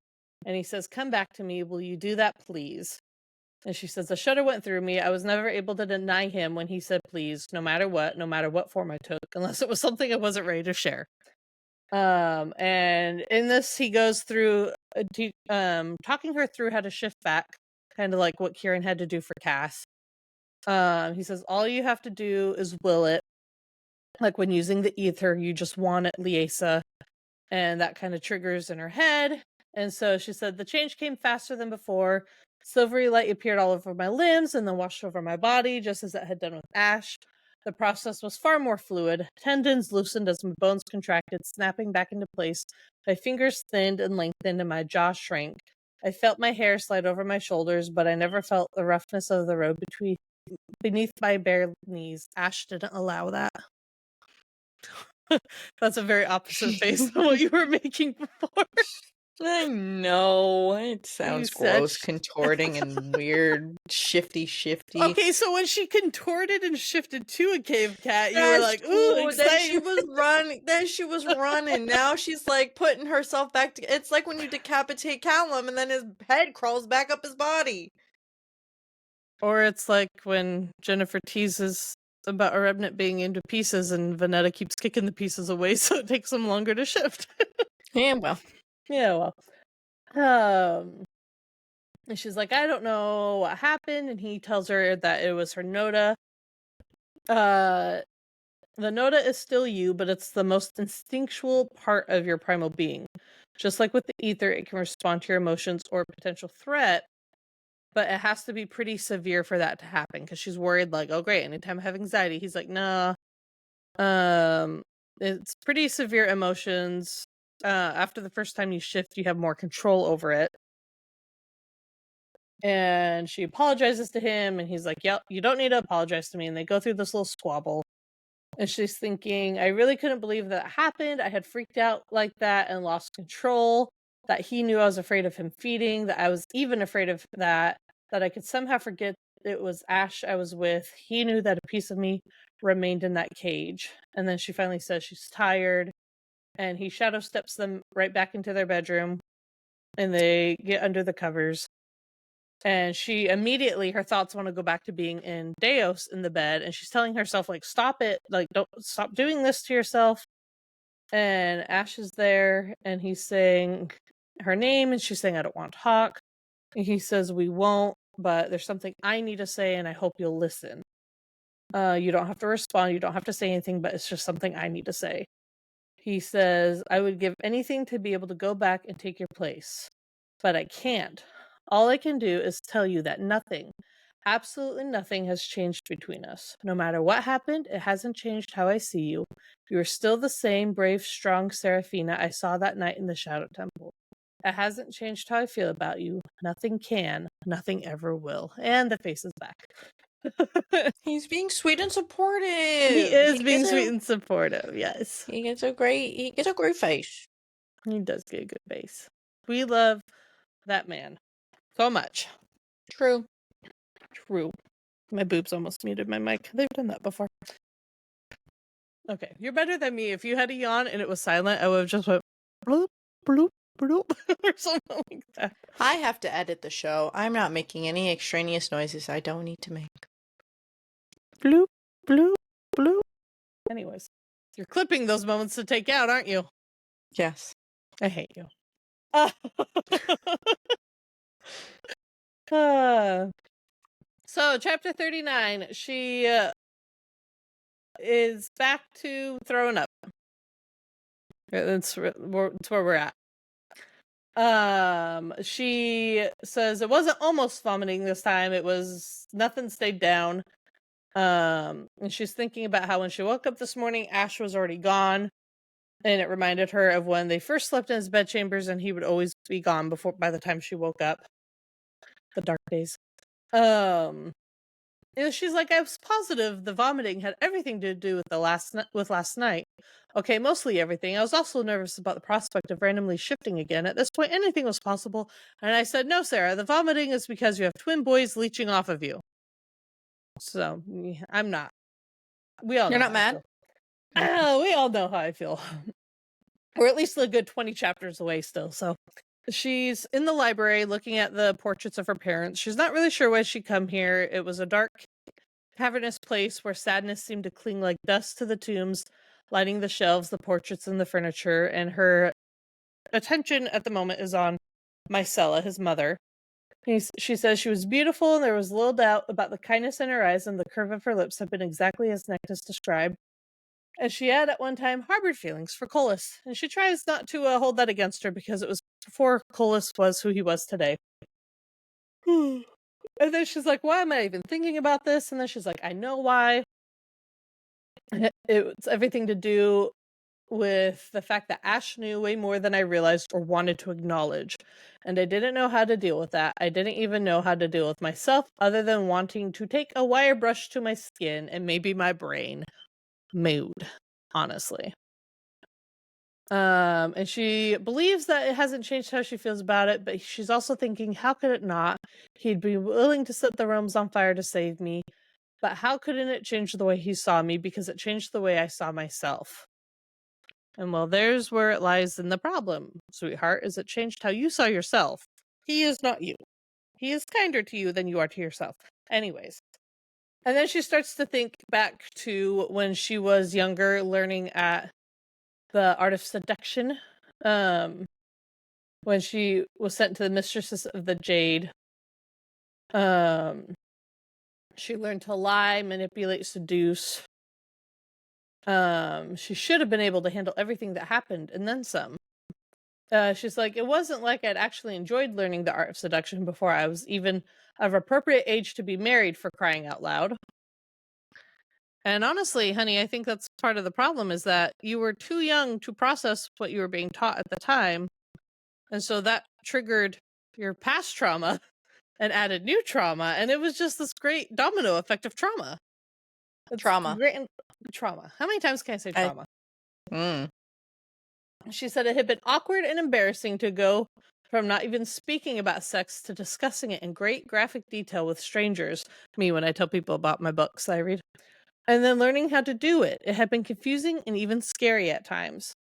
And he says, come back to me. Will you do that, please? And she says, a shudder went through me. I was never able to deny him when he said please, no matter what form I took, unless it was something I wasn't ready to share. And in this, he goes through talking her through how to shift back, kind of like what Kieran had to do for Cass. He says, all you have to do is will it. Like when using the ether, you just want it, Liesa. And that kind of triggers in her head. And so she said, the change came faster than before. Silvery light appeared all over my limbs and then washed over my body, just as it had done with Ash. The process was far more fluid. Tendons loosened as my bones contracted, snapping back into place. My fingers thinned and lengthened, and my jaw shrank. I felt my hair slide over my shoulders, but I never felt the roughness of the road beneath my bare knees. Ash didn't allow that. That's a very opposite face than what you were making before. I know. It sounds gross, contorting and weird, shifty. Okay, so when she contorted and shifted to a cave cat, you were That's like, ooh, cool. Then exciting. she was running. Now she's like putting herself back together. It's like when you decapitate Callum and then his head crawls back up his body. Or it's like when Jennifer teases about a remnant being into pieces and Vanetta keeps kicking the pieces away, so it takes them longer to shift. Yeah, well. And she's like, I don't know what happened, and he tells her that it was her Noda. The Noda is still you, but it's the most instinctual part of your primal being. Just like with the ether, it can respond to your emotions or potential threat, but it has to be pretty severe for that to happen, because she's worried, like, oh great, anytime I have anxiety. He's like, nah. It's pretty severe emotions. After the first time you shift, you have more control over it. And she apologizes to him, and he's like, yep, you don't need to apologize to me. And they go through this little squabble. And she's thinking, I really couldn't believe that happened. I had freaked out like that and lost control, that he knew I was afraid of him feeding, that I was even afraid of that I could somehow forget it was Ash I was with. He knew that a piece of me remained in that cage. And then she finally says she's tired, and he shadow steps them right back into their bedroom, and they get under the covers. And she immediately, her thoughts want to go back to being in Deos in the bed, and she's telling herself, like, stop it, like, don't stop doing this to yourself. And Ash is there, and he's saying her name, and she's saying, I don't want to talk. And he says, we won't, but there's something I need to say, and I hope you'll listen. You don't have to respond, you don't have to say anything, but it's just something I need to say. He says, I would give anything to be able to go back and take your place, but I can't. All I can do is tell you that nothing, absolutely nothing has changed between us. No matter what happened, it hasn't changed how I see you. You are still the same brave, strong Seraphina I saw that night in the Shadow Temple. It hasn't changed how I feel about you. Nothing can, nothing ever will. And the face is back. He's being sweet and supportive. He is being sweet and supportive, yes. He gets a great face. He does get a good face. We love that man so much. True. My boobs almost muted my mic. They've done that before. Okay, you're better than me. If you had a yawn and it was silent, I would have just went bloop, bloop, bloop, or something like that. I have to edit the show. I'm not making any extraneous noises I don't need to make. Bloop, bloop, bloop. Anyways, you're clipping those moments to take out, aren't you? Yes. I hate you. So, chapter 39, she is back to throwing up. That's where we're at. She says it wasn't almost vomiting this time. It was nothing stayed down. And she's thinking about how when she woke up this morning, Ash was already gone. And it reminded her of when they first slept in his bedchambers, and he would always be gone by the time she woke up. The dark days. And she's like, I was positive the vomiting had everything to do with last night. Okay, mostly everything. I was also nervous about the prospect of randomly shifting again. At this point, anything was possible. And I said, no, Sarah, the vomiting is because you have twin boys leeching off of you. So, I'm not. We all know. You're not mad? We all know how I feel. We're at least a good 20 chapters away still, so. She's in the library looking at the portraits of her parents. She's not really sure why she'd come here. It was a dark, cavernous place where sadness seemed to cling like dust to the tombs, lighting the shelves, the portraits, and the furniture, and her attention at the moment is on Mycella, his mother. She says she was beautiful, and there was little doubt about the kindness in her eyes, and the curve of her lips had been exactly as Nectus described. And she had at one time harbored feelings for Colas, and she tries not to hold that against her because it was before Colas was who he was today. And then she's like, why am I even thinking about this? And then she's like, I know why. It's everything to do with the fact that Ash knew way more than I realized or wanted to acknowledge. And I didn't know how to deal with that. I didn't even know how to deal with myself other than wanting to take a wire brush to my skin and maybe my brain. Mood, honestly. And she believes that it hasn't changed how she feels about it, but she's also thinking, how could it not? He'd be willing to set the realms on fire to save me, but how couldn't it change the way he saw me? Because it changed the way I saw myself. And well, there's where it lies in the problem, sweetheart, is it changed how you saw yourself. He is not you. He is kinder to you than you are to yourself. Anyways. And then she starts to think back to when she was younger, learning at the art of seduction. When she was sent to the mistresses of the Jade. She learned to lie, manipulate, seduce. She should have been able to handle everything that happened, and then some. She's like, it wasn't like I'd actually enjoyed learning the art of seduction before I was even of appropriate age to be married, for crying out loud. And honestly, honey, I think that's part of the problem, is that you were too young to process what you were being taught at the time. And so that triggered your past trauma and added new trauma. And it was just this great domino effect of trauma. It's Trauma. Great. trauma. How many times can I say trauma? Mm. She said it had been awkward and embarrassing to go from not even speaking about sex to discussing it in great graphic detail with strangers, me when I tell people about my books I read, and then learning how to do it. It had been confusing and even scary at times.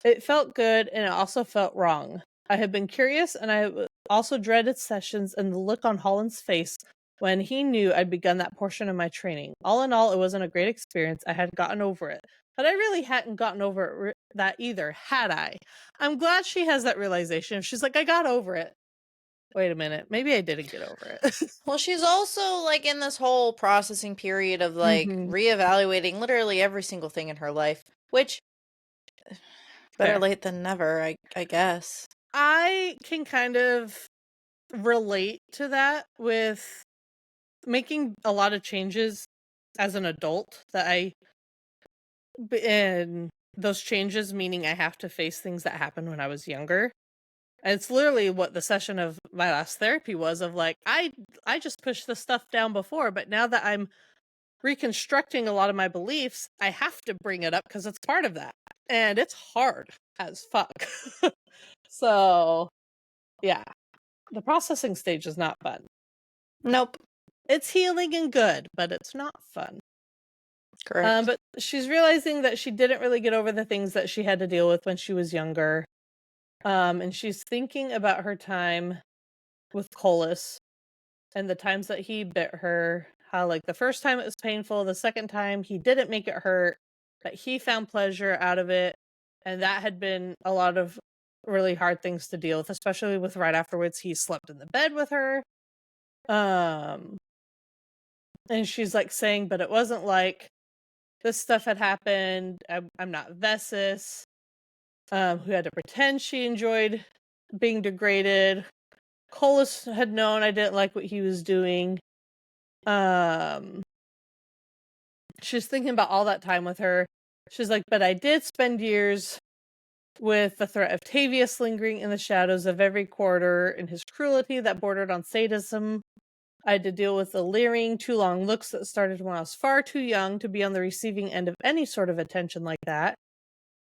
It felt good, and it also felt wrong. I had been curious, and I also dreaded sessions and the look on Holland's face when he knew I'd begun that portion of my training. All in all, it wasn't a great experience. I had gotten over it. But I really hadn't gotten over that either, had I? I'm glad she has that realization. She's like, I got over it. Wait a minute. Maybe I didn't get over it. Well, she's also like in this whole processing period of like reevaluating literally every single thing in her life, which better Fair. late than never, I guess. I can kind of relate to that with making a lot of changes as an adult and those changes meaning I have to face things that happened when I was younger. And it's literally what the session of my last therapy was of like, I just pushed this stuff down before, but now that I'm reconstructing a lot of my beliefs, I have to bring it up because it's part of that. And it's hard as fuck. So, yeah. The processing stage is not fun. Nope. It's healing and good, but it's not fun. Correct. But she's realizing that she didn't really get over the things that she had to deal with when she was younger. And she's thinking about her time with Colas and the times that he bit her. How, like, the first time it was painful, the second time he didn't make it hurt, but he found pleasure out of it. And that had been a lot of really hard things to deal with, especially with right afterwards he slept in the bed with her. And she's like saying, but it wasn't like this stuff had happened. I'm not Vessis, who had to pretend she enjoyed being degraded. Colas had known I didn't like what he was doing. She's thinking about all that time with her. She's like, but I did spend years with the threat of Tavius lingering in the shadows of every corridor and his cruelty that bordered on sadism. I had to deal with the leering, too long looks that started when I was far too young to be on the receiving end of any sort of attention like that.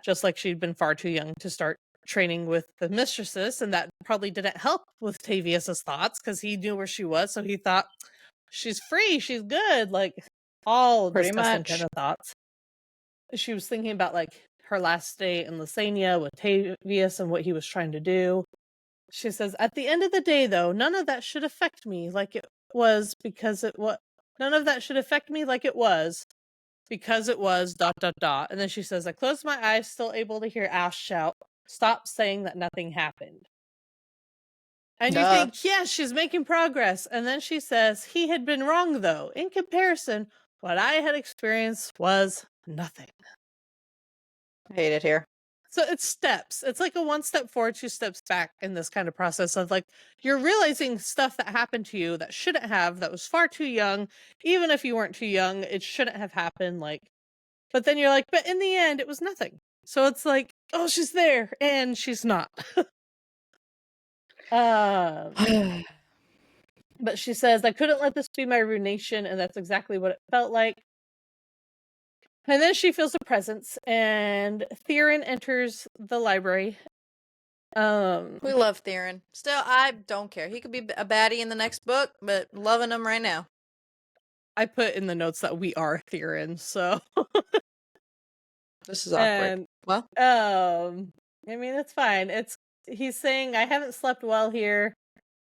Just like she'd been far too young to start training with the mistresses, and that probably didn't help with Tavius's thoughts because he knew where she was, so he thought, she's free, she's good, like all Pretty disgusting much. kind of thoughts. She was thinking about like her last day in Lysania with Tavius and what he was trying to do. She says, at the end of the day, though, none of that should affect me like it was because it was. None of that should affect me like it was because it was ... And then she says, I closed my eyes, still able to hear Ash shout, stop saying that nothing happened. And you think, yeah, she's making progress. And then she says, he had been wrong, though. In comparison, what I had experienced was nothing. I hate it here. So it's steps. It's like a 1 step forward, 2 steps back in this kind of process of like, you're realizing stuff that happened to you that shouldn't have, that was far too young. Even if you weren't too young, it shouldn't have happened. Like, but then you're like, but in the end, it was nothing. So it's like, oh, she's there and she's not. But she says, I couldn't let this be my ruination, and that's exactly what it felt like. And then she feels a presence, and Theron enters the library. We love Theron. Still, I don't care. He could be a baddie in the next book, but loving him right now. I put in the notes that we are Theron, so this is awkward. And, well, I mean, it's fine. He's saying, I haven't slept well here.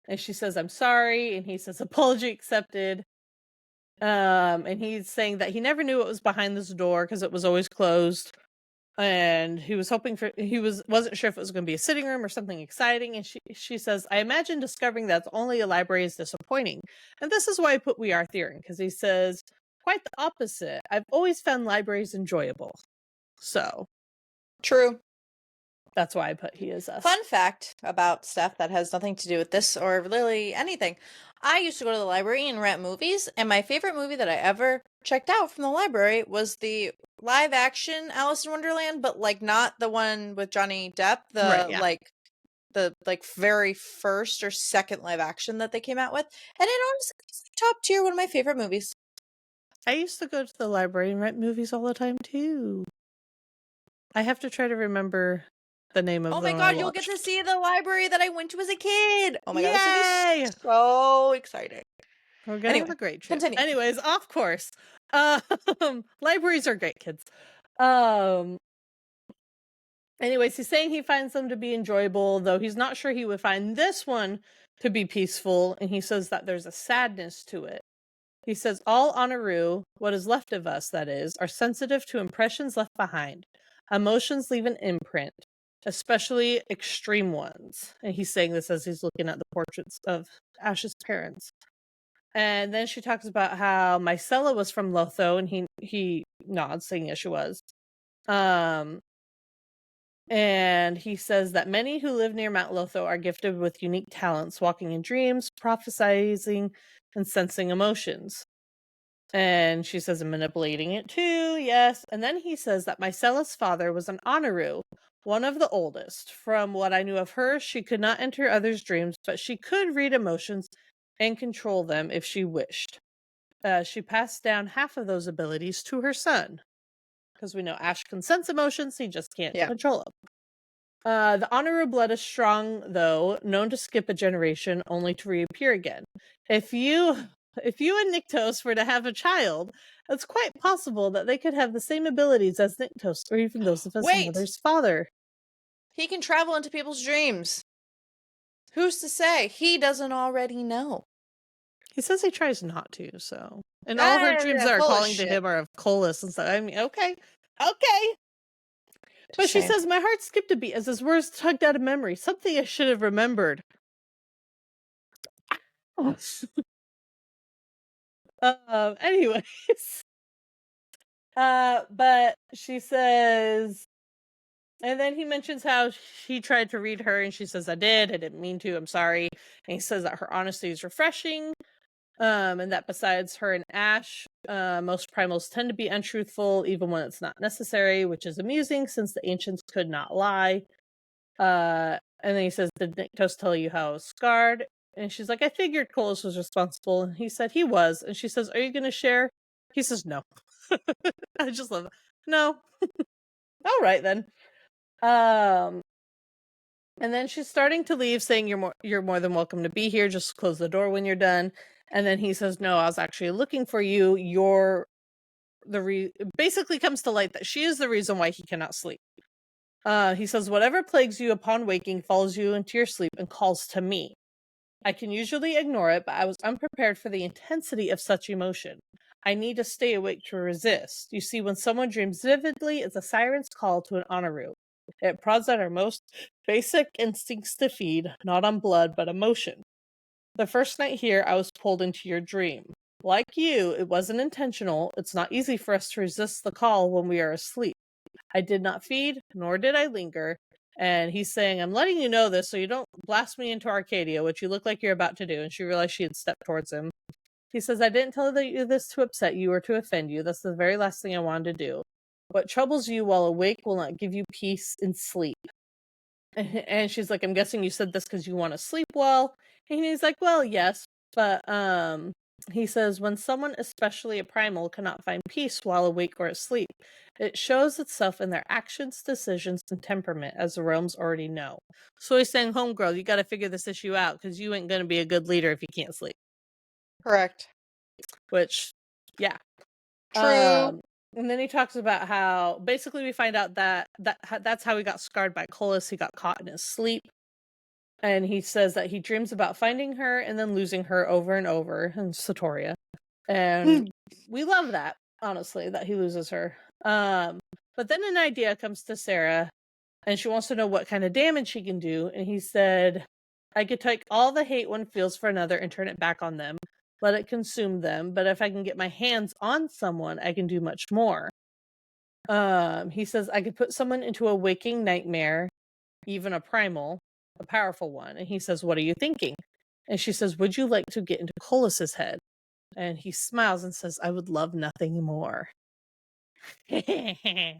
And she says, I'm sorry. And he says, apology accepted. And he's saying that he never knew what was behind this door because it was always closed. And he was hoping wasn't sure if it was going to be a sitting room or something exciting. And she says, I imagine discovering that's only a library is disappointing. And this is why I put We Are Theron, because he says, quite the opposite. I've always found libraries enjoyable. So. True. That's why I put he is us. Fun fact about stuff that has nothing to do with this or really anything. I used to go to the library and rent movies, and my favorite movie that I ever checked out from the library was the live action Alice in Wonderland, but like not the one with Johnny Depp, the very first or second live action that they came out with. And it honestly is top tier, one of my favorite movies. I used to go to the library and rent movies all the time too. I have to try to remember the name of Oh the my one I god, you'll get to watched. see the library that I went to as a kid. Oh my god, this will Yay! be so exciting. We're gonna have Anyway, a great trip. continue. Anyways, off course. Libraries are great, kids. Anyways, he's saying he finds them to be enjoyable, though he's not sure he would find this one to be peaceful, and he says that there's a sadness to it. He says, all Honoru, what is left of us, that is, are sensitive to impressions left behind. Emotions leave an imprint, especially extreme ones. And he's saying this as he's looking at the portraits of Ash's parents. And then she talks about how Mycella was from Lotho, and he nods, saying yes, she was. And he says that many who live near Mount Lotho are gifted with unique talents, walking in dreams, prophesizing, and sensing emotions. And she says, I'm manipulating it too, yes. And then he says that Mycella's father was an Honoru, one of the oldest. From what I knew of her, she could not enter others' dreams, but she could read emotions and control them if she wished. She passed down half of those abilities to her son. Because we know Ash can sense emotions, he just can't control them. The Honoru blood is strong, though, known to skip a generation only to reappear again. If you and Nyctos were to have a child, it's quite possible that they could have the same abilities as Nyctos, or even those of his mother's father. He can travel into people's dreams. Who's to say? He doesn't already know. He says he tries not to, so. And all her dreams that are calling to him are of Colas and stuff. I mean, okay. But she says, my heart skipped a beat as his words tugged out of memory. Something I should have remembered. Anyways. But she says, and then he mentions how he tried to read her, and she says, I didn't mean to, I'm sorry. And he says that her honesty is refreshing, and that besides her and Ash, most primals tend to be untruthful, even when it's not necessary, which is amusing, since the ancients could not lie. And then he says, did Nyctos tell you how I was scarred? And she's like, I figured Colas was responsible. And he said he was. And she says, are you going to share? He says, no. I just love it. No. All right, then. And then she's starting to leave, saying, you're more than welcome to be here. Just close the door when you're done. And then he says, no, I was actually looking for you. Basically comes to light that she is the reason why he cannot sleep. He says, whatever plagues you upon waking follows you into your sleep and calls to me. I can usually ignore it, but I was unprepared for the intensity of such emotion. I need to stay awake to resist. You see, when someone dreams vividly, it's a siren's call to an Honoru. It prods at our most basic instincts to feed, not on blood, but emotion. The first night here, I was pulled into your dream. Like you, it wasn't intentional. It's not easy for us to resist the call when we are asleep. I did not feed, nor did I linger. And he's saying, I'm letting you know this so you don't blast me into Arcadia, which you look like you're about to do. And she realized she had stepped towards him. He says, I didn't tell you this to upset you or to offend you. That's the very last thing I wanted to do. What troubles you while awake will not give you peace in sleep. And she's like, I'm guessing you said this because you want to sleep well. And he's like, well, yes. But he says, when someone, especially a primal, cannot find peace while awake or asleep, it shows itself in their actions, decisions, and temperament, as the realms already know. So he's saying, homegirl, you got to figure this issue out because you ain't going to be a good leader if you can't sleep. Correct. Which, yeah. True. And then he talks about how basically we find out that's how he got scarred by Colas. He got caught in his sleep. And he says that he dreams about finding her and then losing her over and over in Satoria. And we love that, honestly, that he loses her. But then an idea comes to Sarah, and she wants to know what kind of damage he can do. And he said, I could take all the hate one feels for another and turn it back on them. Let it consume them. But if I can get my hands on someone, I can do much more. He says, I could put someone into a waking nightmare, even a primal, a powerful one. And he says, what are you thinking? And she says, would you like to get into Colas's head? And he smiles and says, I would love nothing more. And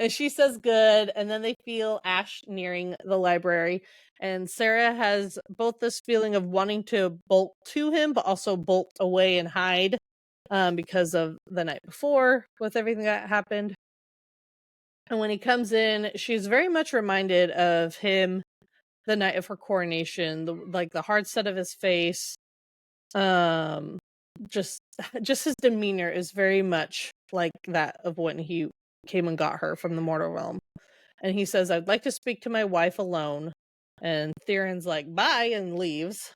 she says good. And then they feel Ash nearing the library. And Sarah has both this feeling of wanting to bolt to him, but also bolt away and hide. because of the night before with everything that happened. And when he comes in, she's very much reminded of him the night of her coronation, the hard set of his face. Just his demeanor is very much like that of when he came and got her from the mortal realm. And he says, "I'd like to speak to my wife alone." And Theron's like, "Bye," and leaves.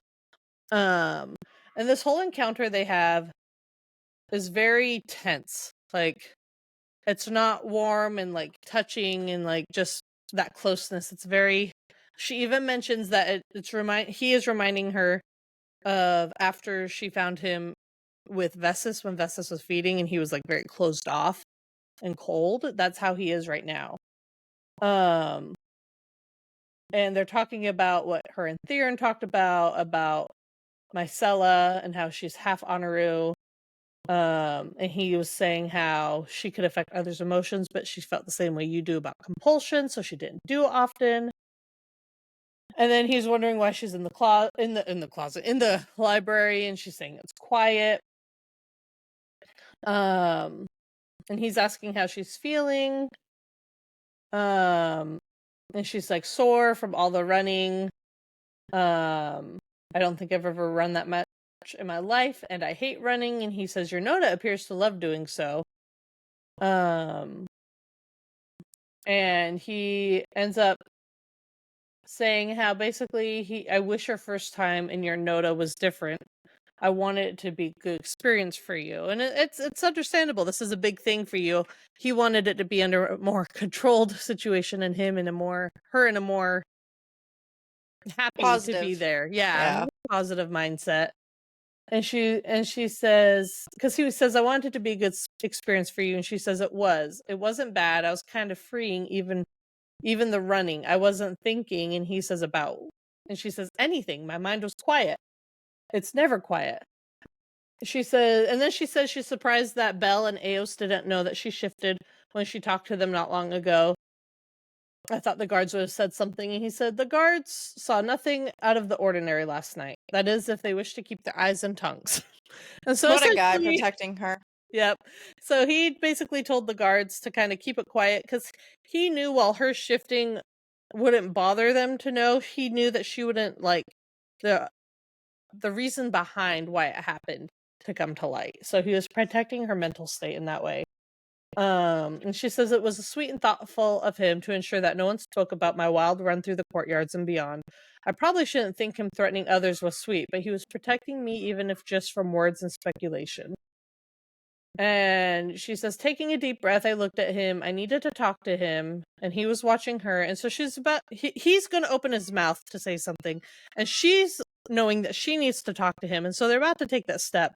And this whole encounter they have is very tense. Like, it's not warm and like touching and like just that closeness. It's very. She even mentions that he is reminding her of after she found him with Vessus when Vessus was feeding and he was like very closed off and cold. That's how he is right now. And they're talking about what her and Theron talked about Mycella and how she's half Honoru. And he was saying how she could affect others' emotions, but she felt the same way you do about compulsion, so she didn't do it often. And then he's wondering why she's in the closet, in the library, and she's saying it's quiet. And he's asking how she's feeling. And she's like sore from all the running. I don't think I've ever run that much in my life, and I hate running. And he says, your Noda appears to love doing so. And he ends up saying how basically I wish her first time in your Noda was different. I want it to be a good experience for you. And it's understandable. This is a big thing for you. He wanted it to be under a more controlled situation, and her in a more happy Positive. to be there. Yeah. Positive mindset. And she says, because he says, I wanted it to be a good experience for you. And she says it was. It wasn't bad. I was kind of freeing, even the running. I wasn't thinking. And he says about, and she says, anything. My mind was quiet. It's never quiet. She says, and then she says she's surprised that Belle and Eos didn't know that she shifted when she talked to them not long ago. I thought the guards would have said something, and he said the guards saw nothing out of the ordinary last night. That is, if they wish to keep their eyes and tongues. And so what a guy protecting her. Yep. So he basically told the guards to kind of keep it quiet, because he knew while her shifting wouldn't bother them to know, he knew that she wouldn't like the reason behind why it happened to come to light. So he was protecting her mental state in that way. And she says it was sweet and thoughtful of him to ensure that no one spoke about my wild run through the courtyards and beyond. I probably shouldn't think him threatening others was sweet, but he was protecting me, even if just from words and speculation. And she says, taking a deep breath, I looked at him. I needed to talk to him, and he was watching her. And so he's going to open his mouth to say something, and she's knowing that she needs to talk to him. And so they're about to take that step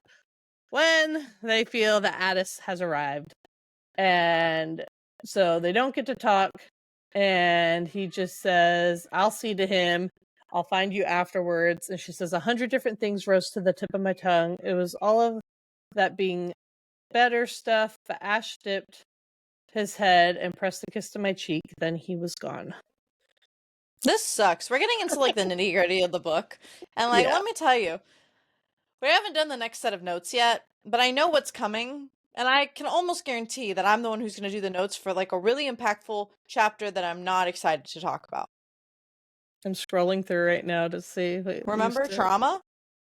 when they feel that Addis has arrived. And so they don't get to talk, and he just says, I'll see to him. I'll find you afterwards. And she says, 100 different things rose to the tip of my tongue. It was all of that being better stuff, but Ash dipped his head and pressed a kiss to my cheek. Then he was gone. This sucks. We're getting into like the nitty gritty of the book. And like, let me tell you, we haven't done the next set of notes yet, but I know what's coming. And I can almost guarantee that I'm the one who's going to do the notes for like a really impactful chapter that I'm not excited to talk about. I'm scrolling through right now to see. Remember trauma?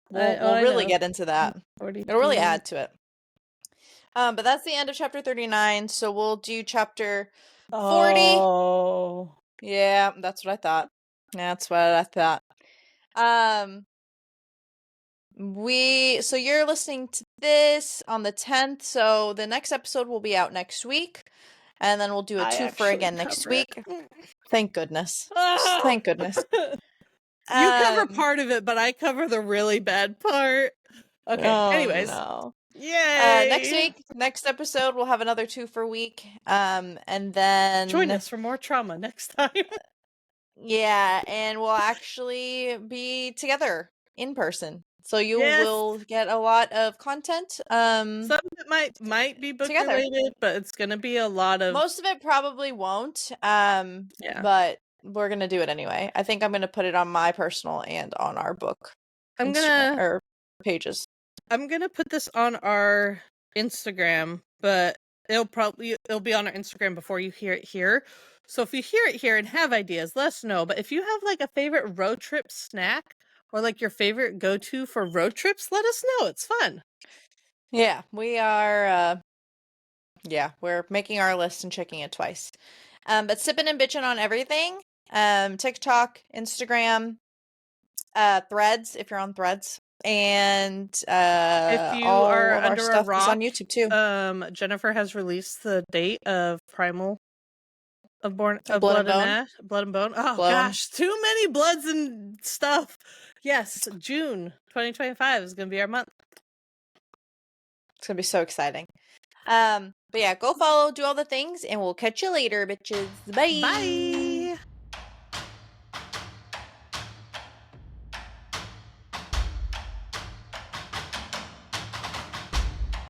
We'll really get into that. It'll really add to it. But that's the end of chapter 39. So we'll do chapter 40. Oh. Yeah, that's what I thought. That's what I thought. So you're listening to this on the 10th, so the next episode will be out next week, and then we'll do a twofer again next week. Thank goodness. Thank goodness. You cover part of it, but I cover the really bad part. Okay, anyways. No. Yay! Next episode, we'll have another twofer week, and then... Join us for more trauma next time. Yeah, and we'll actually be together in person. So you will get a lot of content. Some of it might be book related, but it's gonna be a lot of... Most of it probably won't. But we're gonna do it anyway. I think I'm gonna put it on my personal and on our book pages. I'm gonna put this on our Instagram, but it'll be on our Instagram before you hear it here. So if you hear it here and have ideas, let us know. But if you have like a favorite road trip snack or like your favorite go-to for road trips, let us know. It's fun. Yeah, we are we're making our list and checking it twice. But sipping and bitching on everything. TikTok, Instagram, Threads if you're on Threads. And If you all are of our under a stuff is on rock, YouTube too. Jennifer has released the date of Primal of Blood Blood and and Bone. Ash, Blood and Bone. Oh Blown. gosh, too many bloods and stuff. Yes, June 2025 is gonna be our month. It's gonna be so exciting. But yeah, go follow, do all the things, and we'll catch you later, bitches. Bye. Bye.